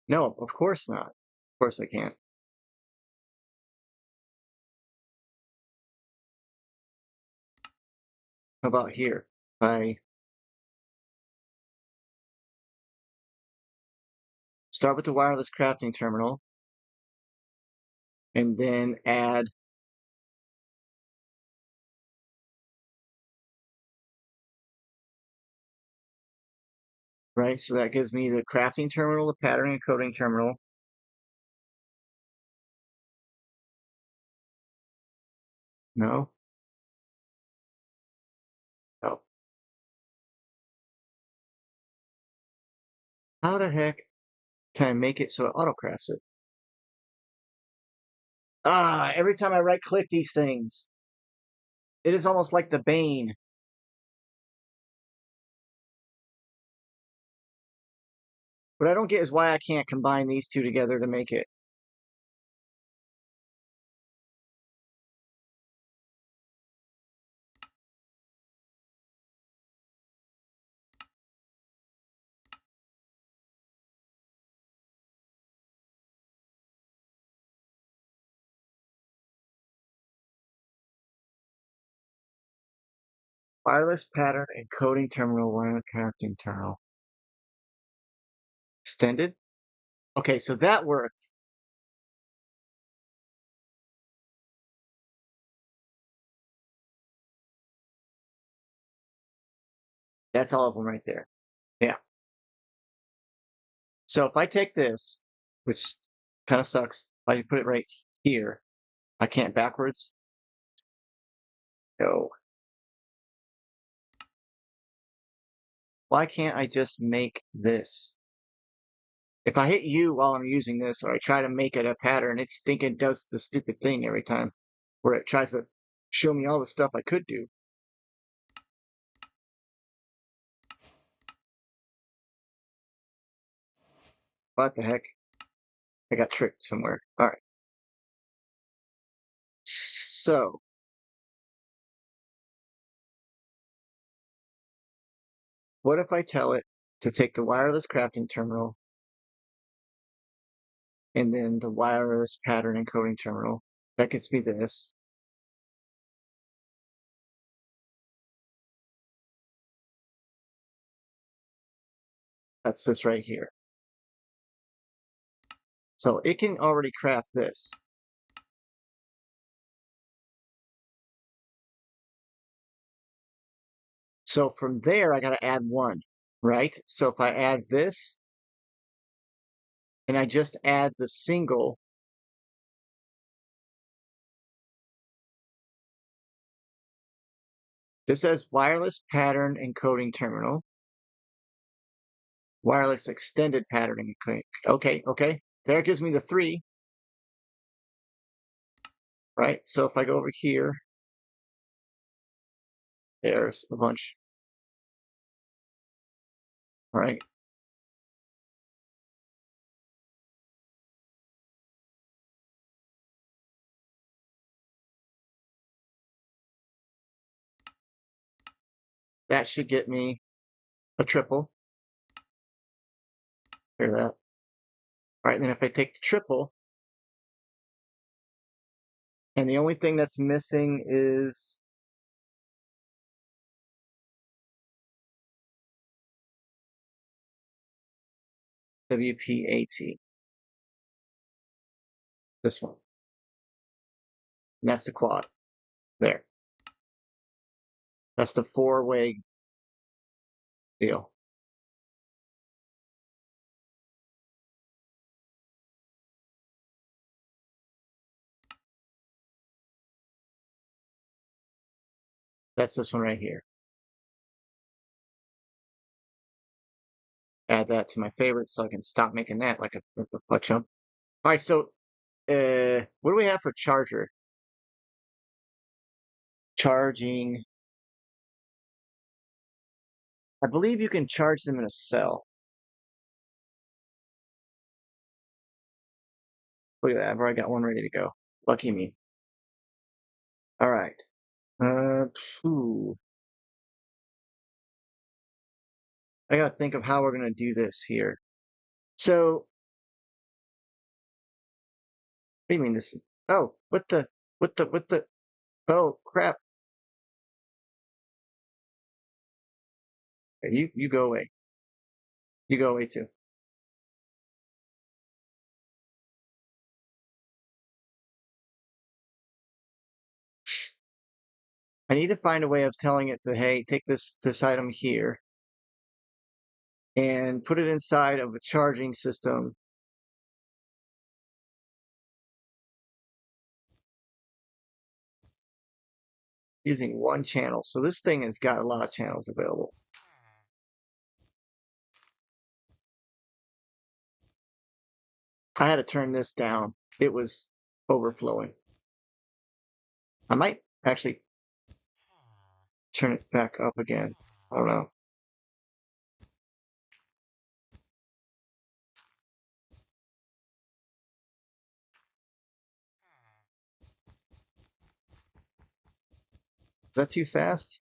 no, of course not. Of course I can't. How about here? Start with the wireless crafting terminal and then add right? So that gives me the crafting terminal, the pattern and coding terminal. No, no. How the heck can I make it so it auto crafts it? Ah, every time I right click these things, it is almost like the bane. What I don't get is why I can't combine these two together to make it. Wireless pattern and coding terminal, wireless crafting terminal. Extended? Okay, so that worked. That's all of them right there. Yeah. So if I take this, which kind of sucks, if I put it right here, I can't backwards. No. Why can't I just make this? If I hit U while I'm using this, or I try to make it a pattern, it's thinking it does the stupid thing every time, where it tries to show me all the stuff I could do. What the heck? I got tricked somewhere. All right. So what if I tell it to take the wireless crafting terminal and then the wireless pattern encoding terminal? That gets me this. That's this right here. So it can already craft this. So from there, I got to add one, right? So if I add this and I just add the single, this says wireless pattern encoding terminal, wireless extended pattern encoding. Okay. There it gives me the three, right? So if I go over here, there's a bunch, right? That should get me a triple. Hear that? All right, then if I take the triple, and the only thing that's missing is WPAT, this one. And that's the quad. There. That's the four-way deal. That's this one right here. Add that to my favorites so I can stop making that like a butt chump. All right, so what do we have for charger? Charging. I believe you can charge them in a cell. Look at that, I've already got one ready to go. Lucky me. All right. Phew. I gotta think of how we're gonna do this here. So, what do you mean this is? Oh, what the? Oh, crap! You go away. You go away too. I need to find a way of telling it that, hey, take this item here and put it inside of a charging system. Using one channel. So this thing has got a lot of channels available. I had to turn this down. It was overflowing. I might actually turn it back up again. I don't know. Is that too fast?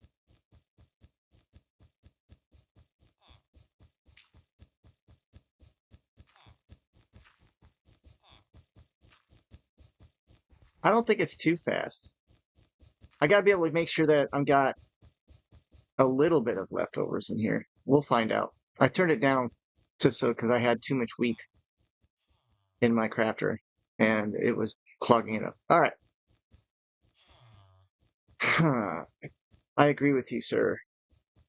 I don't think it's too fast. I gotta be able to make sure that I've got a little bit of leftovers in here. We'll find out. I turned it down just so because I had too much wheat in my crafter and it was clogging it up. All right. I agree with you, sir.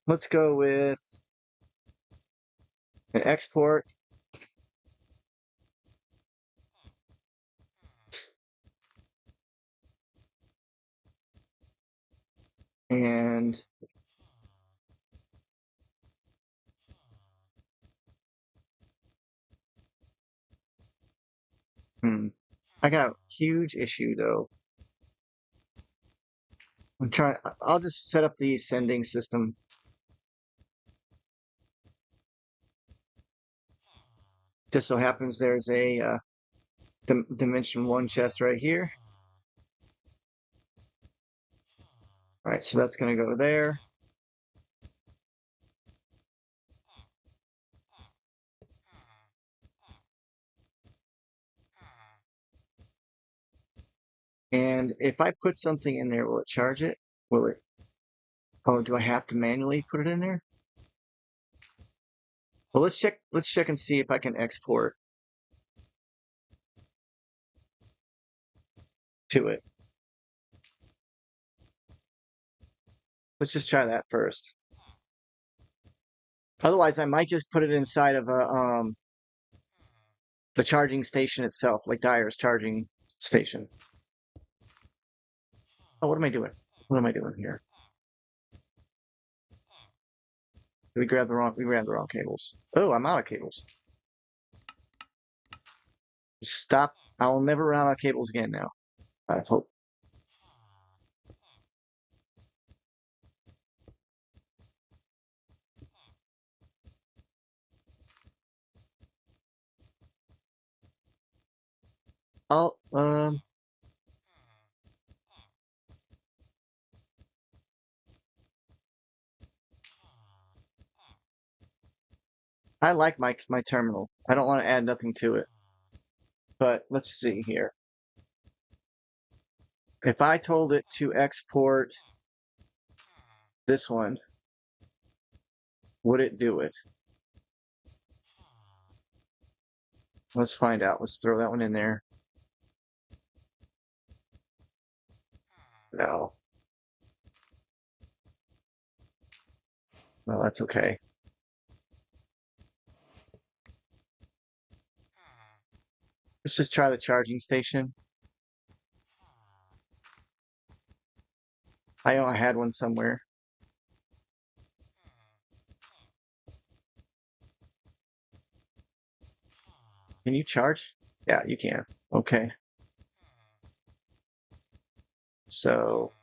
Let's go with an export. And I got a huge issue though. I'm trying. I'll just set up the sending system. Just so happens there's a dimension one chest right here. All right, so that's going to go there. And if I put something in there, will it charge it? Will it? Oh, do I have to manually put it in there? Well, let's check. Let's check and see if I can export to it. Let's just try that first. Otherwise, I might just put it inside of the charging station itself, like Dyer's charging station. Oh, what am I doing? What am I doing here? We grabbed the wrong cables. Oh, I'm out of cables. Stop. I'll never run out of cables again now. I hope. I'll, I like my terminal. I don't want to add nothing to it. But let's see here. If I told it to export this one, would it do it? Let's find out. Let's throw that one in there. No. Well, that's okay. Let's just try the charging station. I know I had one somewhere. Can you charge? Yeah, you can. Okay. So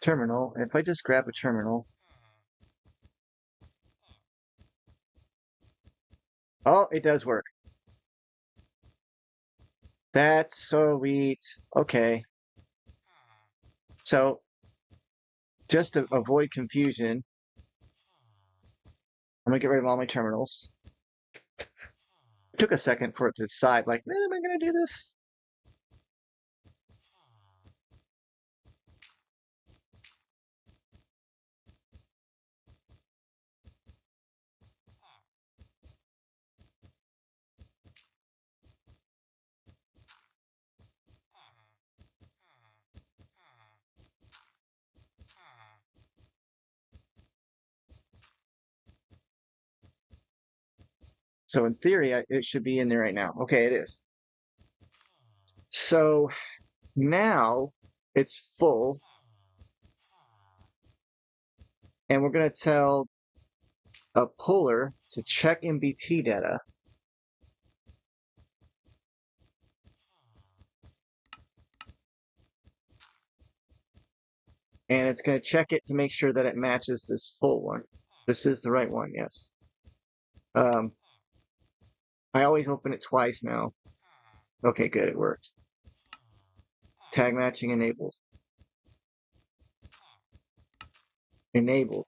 terminal. If I just grab a terminal. Oh, it does work. That's so sweet. Okay. So just to avoid confusion, I'm gonna get rid of all my terminals. It took a second for it to decide, like, man, am I gonna do this? So in theory, it should be in there right now. Okay, it is. So now it's full, and we're going to tell a puller to check MBT data. And it's going to check it to make sure that it matches this full one. This is the right one, yes. I always open it twice now. Okay, good, it worked. Tag matching enabled. Enabled.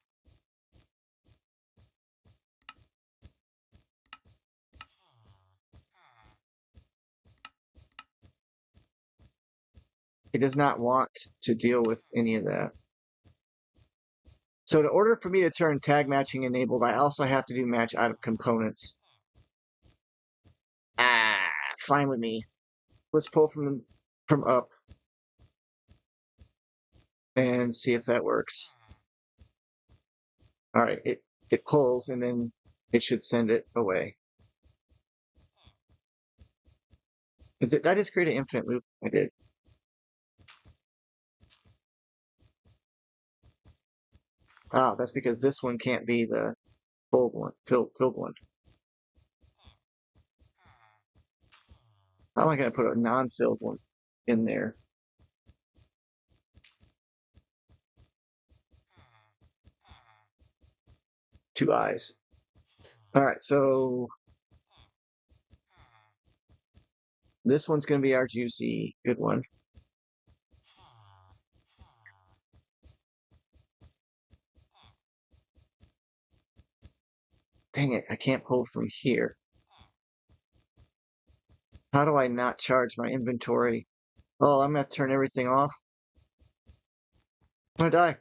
It does not want to deal with any of that. So in order for me to turn tag matching enabled, I also have to do match out of components. Fine with me. Let's pull from up and see if that works. All right, it pulls and then it should send it away. Did I just create an infinite loop? I did. Oh, that's because this one can't be the filled one. How am I going to put a non-filled one in there? Two eyes. All right, so this one's going to be our juicy good one. Dang it, I can't pull from here. How do I not charge my inventory? Oh, I'm going to turn everything off. I'm going to die.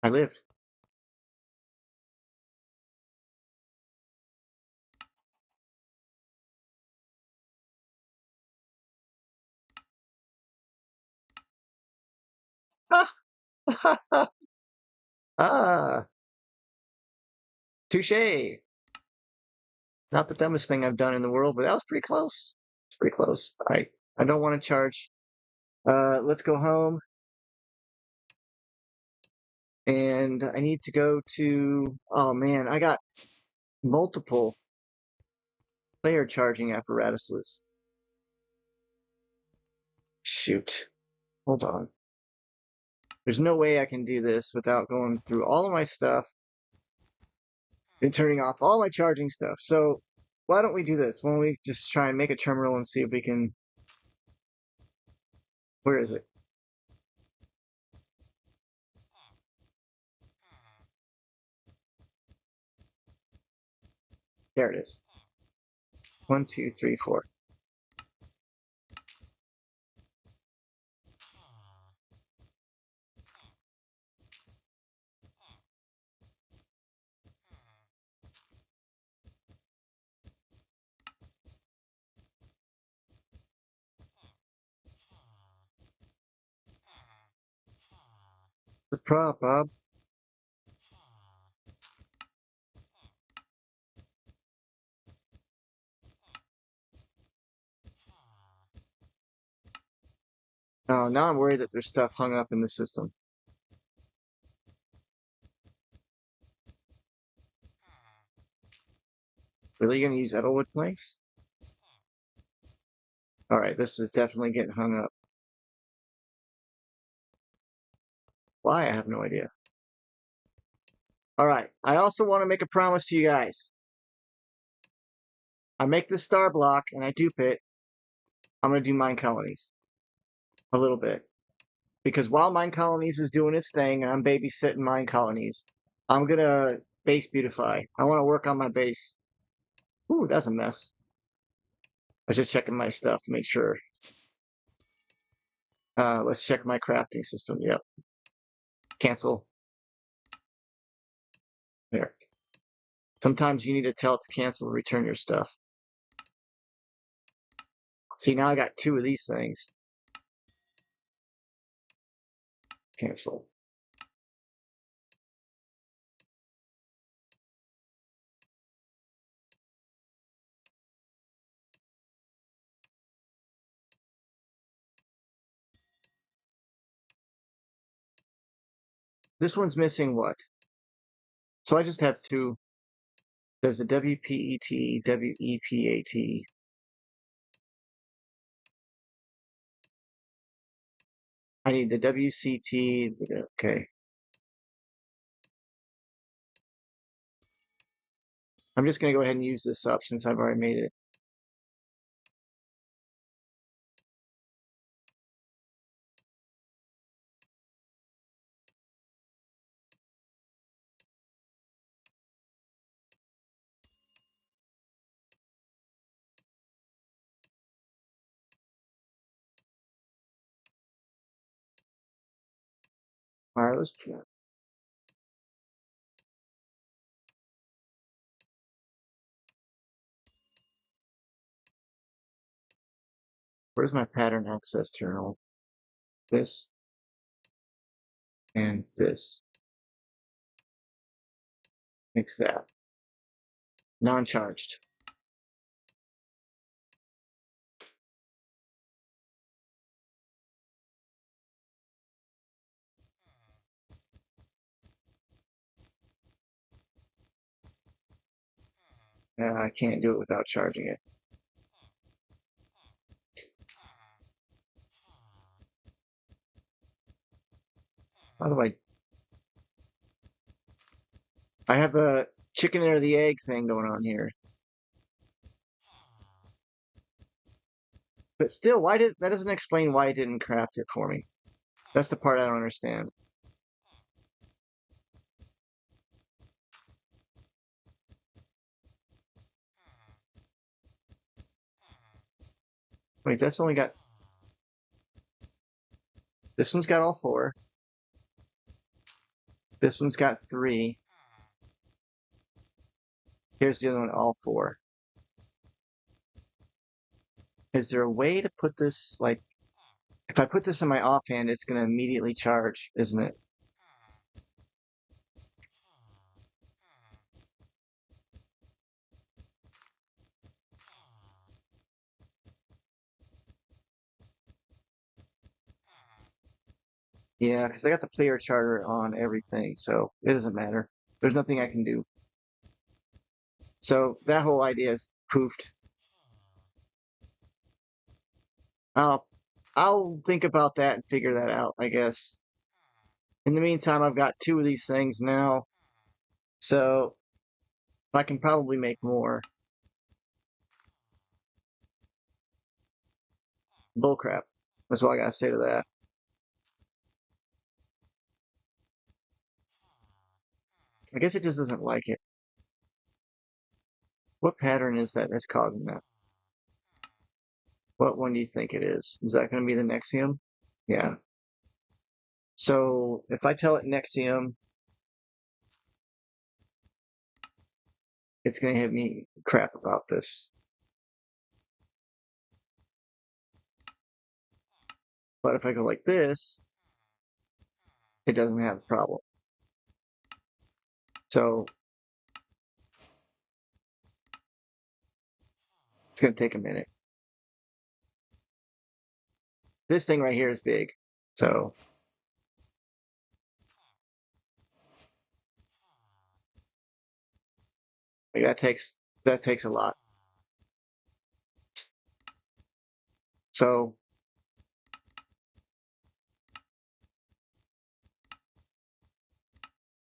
I lived. Ah, touche. Not the dumbest thing I've done in the world, but that was pretty close. It's pretty close. All right, I don't want to charge. Let's go home. And I need to go to, oh man, I got multiple player charging apparatuses. Shoot. Hold on. There's no way I can do this without going through all of my stuff and turning off all my charging stuff. So why don't we do this? Why don't we just try and make a terminal and see if we can, where is it? There it is. 1, 2, 3, 4. The prop, Bob. Oh, now I'm worried that there's stuff hung up in the system. Really gonna use Edelwood planks? All right, this is definitely getting hung up. Why? I have no idea. All right, I also want to make a promise to you guys. I make this star block and I dupe it. I'm gonna do mine colonies a little bit because while mine colonies is doing its thing and I'm babysitting mine colonies, I'm gonna base beautify. I want to work on my base. Ooh, that's a mess. I was just checking my stuff to make sure. Let's check my crafting system. Yep. Cancel. There. Sometimes you need to tell it to cancel and return your stuff. See, now I got two of these things. Cancel. This one's missing what? So I just have two. There's a WPET, WEPAT. I need the WCT. Okay. I'm just going to go ahead and use this up since I've already made it. Wireless. Where's my pattern access terminal? This and this. Mix that. Non-charged. I can't do it without charging it. How do I have a chicken or the egg thing going on here. But still, that doesn't explain why it didn't craft it for me. That's the part I don't understand. Wait, that's only got this one's got all four. This one's got three. Here's the other one, all four. Is there a way to put this, like, if I put this in my offhand, it's going to immediately charge, isn't it? Yeah, because I got the player charter on everything, so it doesn't matter. There's nothing I can do. So that whole idea is poofed. I'll I'll think about that and figure that out, I guess. In the meantime, I've got two of these things now, so I can probably make more. Bullcrap. That's all I gotta say to that. I guess it just doesn't like it. What pattern is that that's causing that? What one do you think it is? Is that going to be the Nexium? Yeah. So if I tell it Nexium, it's going to hit me crap about this. But if I go like this, it doesn't have a problem. So it's going to take a minute. This thing right here is big. So like, that takes a lot. So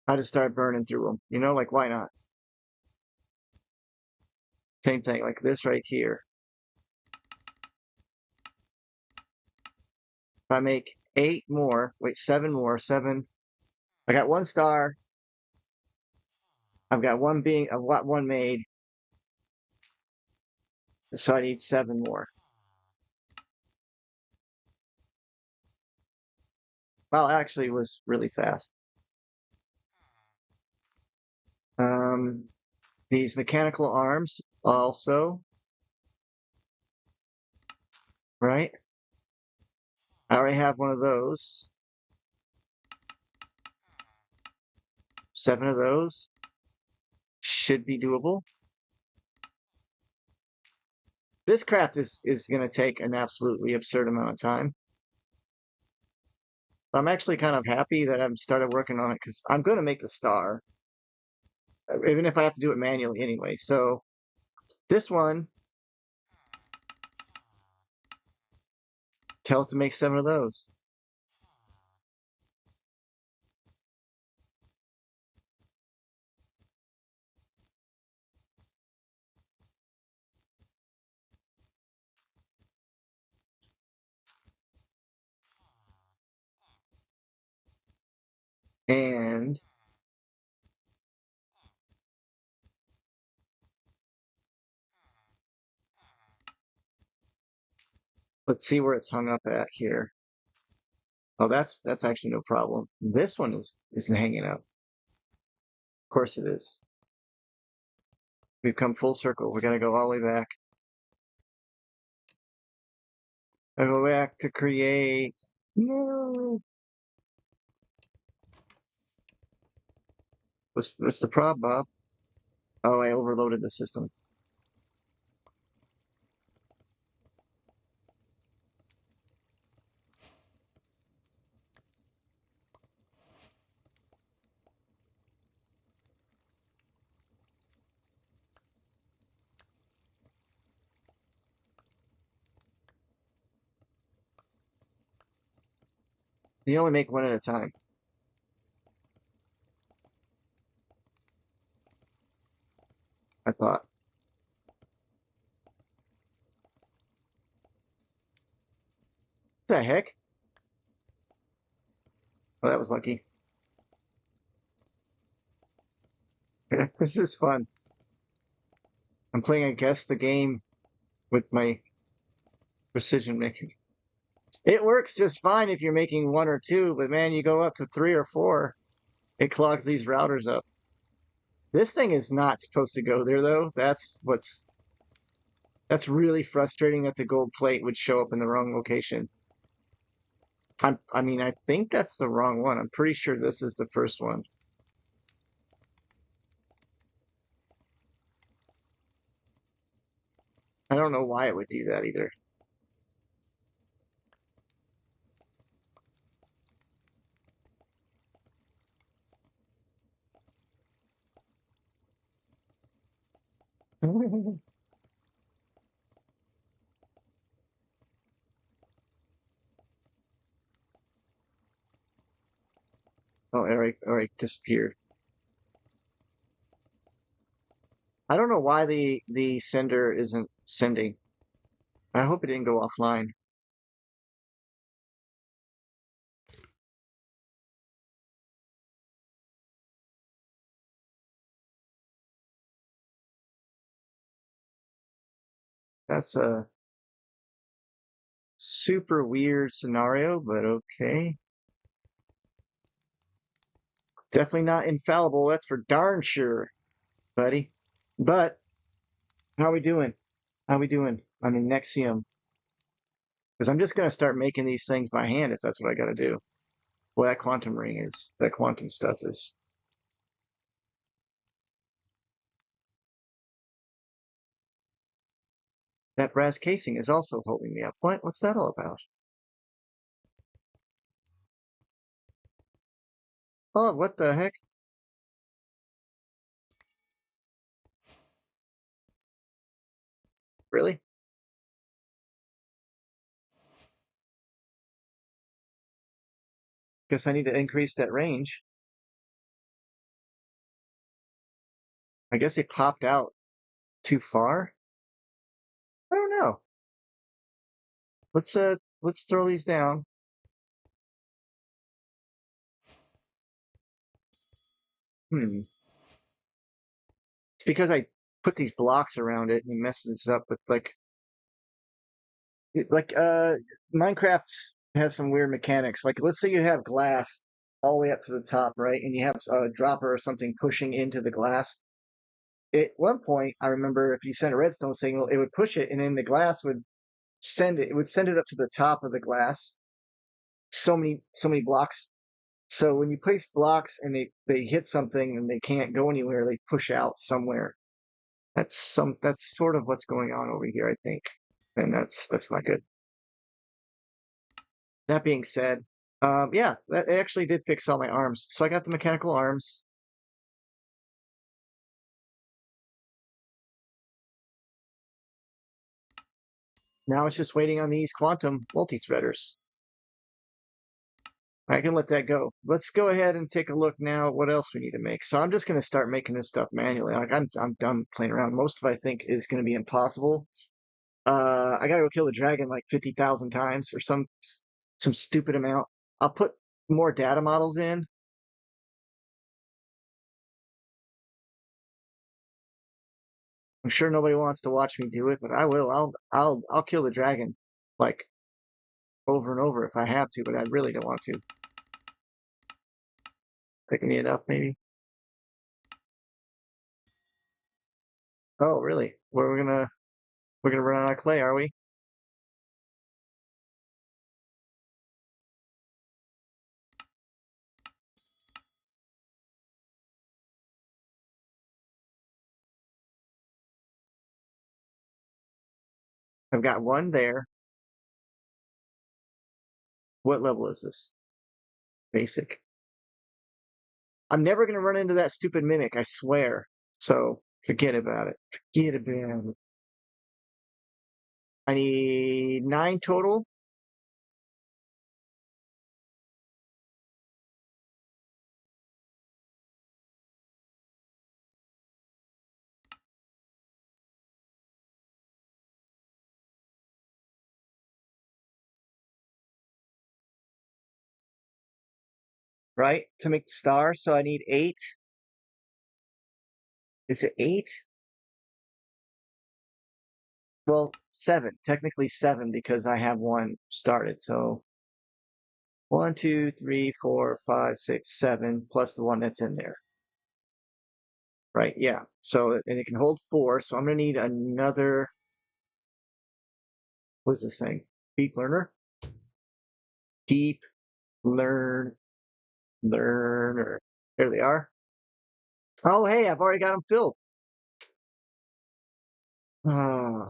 I just start burning through them. You know, like why not? Same thing, like this right here. If I make 8 more, wait, 7 more, 7. I got 1 star. I've got one made. So I need 7 more. Well, actually, it was really fast. Um, these mechanical arms also, right? I already have one of those. 7 of those should be doable. This craft is going to take an absolutely absurd amount of time. I'm actually kind of happy that I've started working on it because I'm going to make the star, even if I have to do it manually anyway. So this one, tell it to make 7 of those. And let's see where it's hung up at here. Oh, that's actually no problem. This one is hanging up. Of course it is. We've come full circle. We're gonna go all the way back. I go back to create. No. What's the problem, Bob? Oh, I overloaded the system. You only make one at a time, I thought. What the heck? Oh, that was lucky. This is fun. I'm playing against the game with my precision making. It works just fine if you're making 1 or 2, but man, you go up to 3 or 4, it clogs these routers up. This thing is not supposed to go there though. That's really frustrating that the gold plate would show up in the wrong location. I mean, I think that's the wrong one. I'm pretty sure this is the first one. I don't know why it would do that either. Oh, Eric disappeared. I don't know why the sender isn't sending. I hope it didn't go offline. That's a super weird scenario, but okay. Definitely not infallible, that's for darn sure, buddy. But how we doing? How we doing on the Nexium? Because I'm just gonna start making these things by hand if that's what I gotta do. Well, that quantum ring is that quantum stuff is. That brass casing is also holding me up. What's that all about? Oh, what the heck? Really? Guess I need to increase that range. I guess it popped out too far. I don't know. Let's throw these down. Hmm. It's because I put these blocks around it and it messes up with like Minecraft has some weird mechanics. Like let's say you have glass all the way up to the top, right? And you have a dropper or something pushing into the glass. At one point, I remember if you sent a redstone signal, it would push it and then the glass would send it. It would send it up to the top of the glass. So many blocks. So when you place blocks and they hit something and they can't go anywhere, they push out somewhere. That's sort of what's going on over here, I think. And that's not good. That being said, Yeah, that actually did fix all my arms. So I got the mechanical arms. Now it's just waiting on these quantum multi-threaders. I can let that go. Let's go ahead and take a look now at what else we need to make. So I'm just going to start making this stuff manually. Like I'm done playing around. Most of it I think is going to be impossible. I got to go kill the dragon like 50,000 times or some stupid amount. I'll put more data models in. I'm sure nobody wants to watch me do it, but I will. I'll kill the dragon like over and over if I have to, but I really don't want to. Picking it up maybe. Oh, really? We're gonna run out of clay, are we? I've got one there. What level is this? Basic. I'm never gonna run into that stupid mimic, I swear. So forget about it. Forget about it. I need 9 total, right? To make the star. So I need 8. Is it 8? Well, 7. Technically 7 because I have one started. So 1, 2, 3, 4, 5, 6, 7 plus the one that's in there. Right, yeah. So and it can hold 4. So I'm gonna need another. What is this thing? Deep learner? Deep learn learner. There they are. Oh, hey, I've already got them filled. Ah,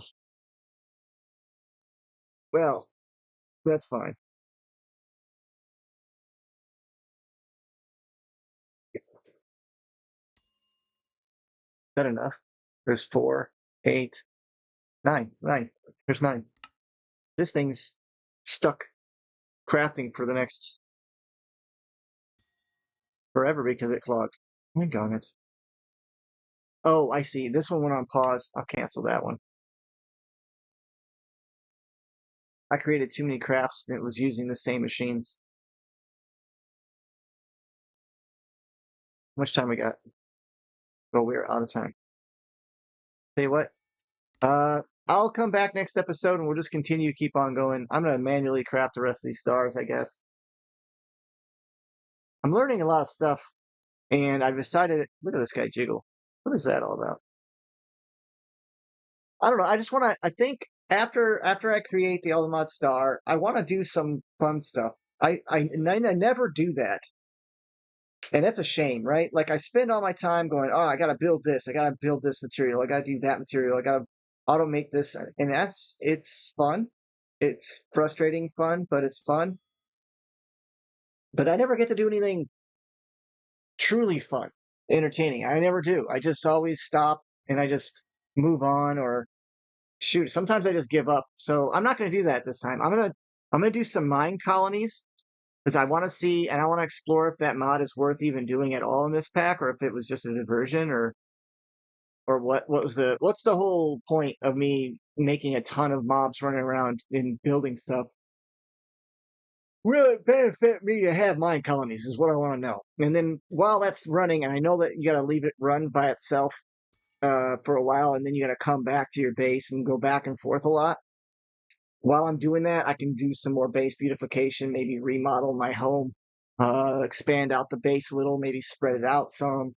well, that's fine. Is that enough? There's 4, 8, 9, 9. There's 9. This thing's stuck crafting for the next forever because it clogged. Oh, darn it. Oh, I see. This one went on pause. I'll cancel that one. I created too many crafts and it was using the same machines. How much time we got? Oh, we're out of time. Tell you what, I'll come back next episode and we'll just continue, keep on going. I'm gonna manually craft the rest of these stars, I guess. I'm learning a lot of stuff, and I've decided. Look at this guy jiggle. What is that all about? I don't know. I just want to. I think after I create the Ultimate Star, I want to do some fun stuff. I never do that, and that's a shame, right? Like I spend all my time going, oh, I gotta build this, I gotta build this material, I gotta do that material, I gotta automate this, and it's fun. It's frustrating fun, but it's fun. But I never get to do anything truly fun, entertaining. I never do. I just always stop and I just move on or shoot. Sometimes I just give up. So I'm not going to do that this time. I'm gonna do some mine colonies because I want to see and I want to explore if that mod is worth even doing at all in this pack or if it was just a diversion or what's the whole point of me making a ton of mobs running around and building stuff. Will it benefit me to have mine colonies is what I want to know. And then while that's running, and I know that you got to leave it run by itself for a while, and then you got to come back to your base and go back and forth a lot. While I'm doing that, I can do some more base beautification, maybe remodel my home, expand out the base a little, maybe spread it out some,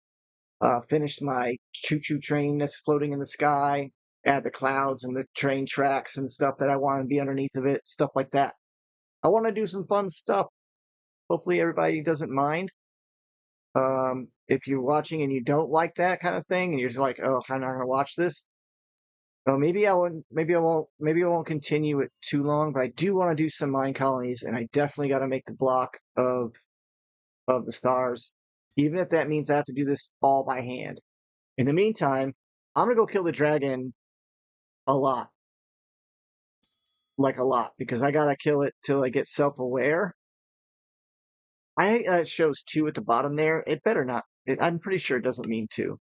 finish my choo-choo train that's floating in the sky, add the clouds and the train tracks and stuff that I want to be underneath of it, stuff like that. I want to do some fun stuff. Hopefully everybody doesn't mind. If you're watching and you don't like that kind of thing and you're just like, oh, I'm not gonna watch this, Well, maybe I won't. Maybe I won't continue it too long. But I do want to do some mine colonies, and I definitely got to make the block of the stars, even if that means I have to do this all by hand. In the meantime, I'm gonna go kill the dragon a lot, like a lot, because I gotta kill it till I get self-aware. It shows two at the bottom there. It better not. I'm pretty sure it doesn't mean two.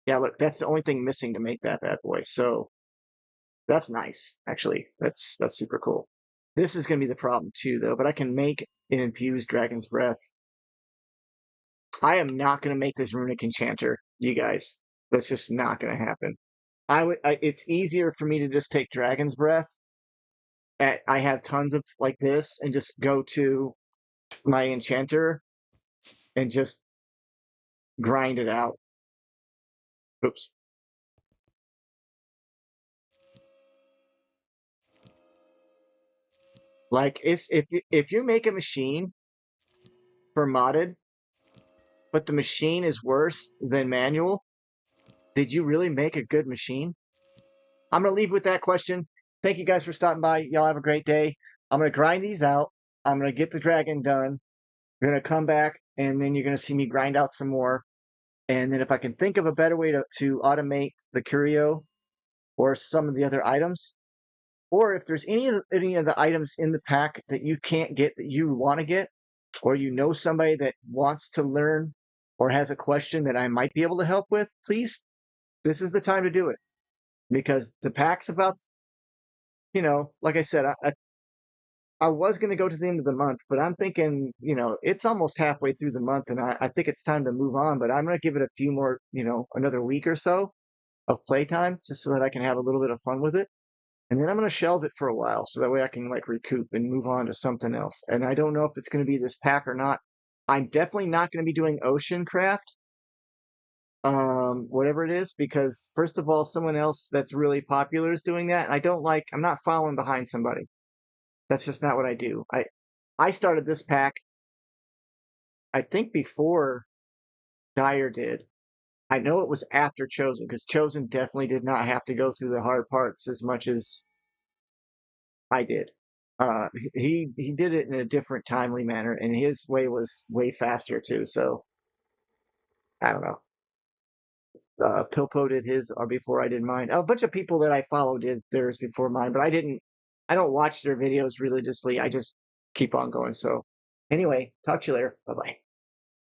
Yeah, look, that's the only thing missing to make that bad boy. So that's nice, actually. That's super cool. This is gonna be the problem too, though. But I can make an infused dragon's breath. I am not gonna make this runic enchanter, you guys. That's just not gonna happen. It's easier for me to just take dragon's breath. I have tons of like this, and just go to my enchanter and just grind it out. Oops. Like it's if you make a machine for modded, but the machine is worse than manual, did you really make a good machine? I'm gonna leave with that question. Thank you guys for stopping by. Y'all have a great day. I'm gonna grind these out. I'm gonna get the dragon done. We're gonna come back, and then you're gonna see me grind out some more. And then if I can think of a better way to automate the curio or some of the other items, or if there's any of the items in the pack that you can't get that you want to get, or you know somebody that wants to learn or has a question that I might be able to help with, please, this is the time to do it. Because the pack's about, like I said, I was going to go to the end of the month, but I'm thinking, it's almost halfway through the month, and I think it's time to move on. But I'm going to give it a few more, another week or so of playtime, just so that I can have a little bit of fun with it. And then I'm going to shelve it for a while, so that way I can like recoup and move on to something else. And I don't know if it's going to be this pack or not. I'm definitely not going to be doing ocean craft, whatever it is, because first of all, someone else that's really popular is doing that. And I'm not following behind somebody. That's just not what I do. I started this pack, I think before Dyer did. I know it was after Chosen, because Chosen definitely did not have to go through the hard parts as much as I did. He did it in a different timely manner, and his way was way faster too. So I don't know. Pilpo did his before I did mine. A bunch of people that I follow did theirs before mine, but I didn't. I don't watch their videos religiously. I just keep on going. So anyway, talk to you later. Bye bye.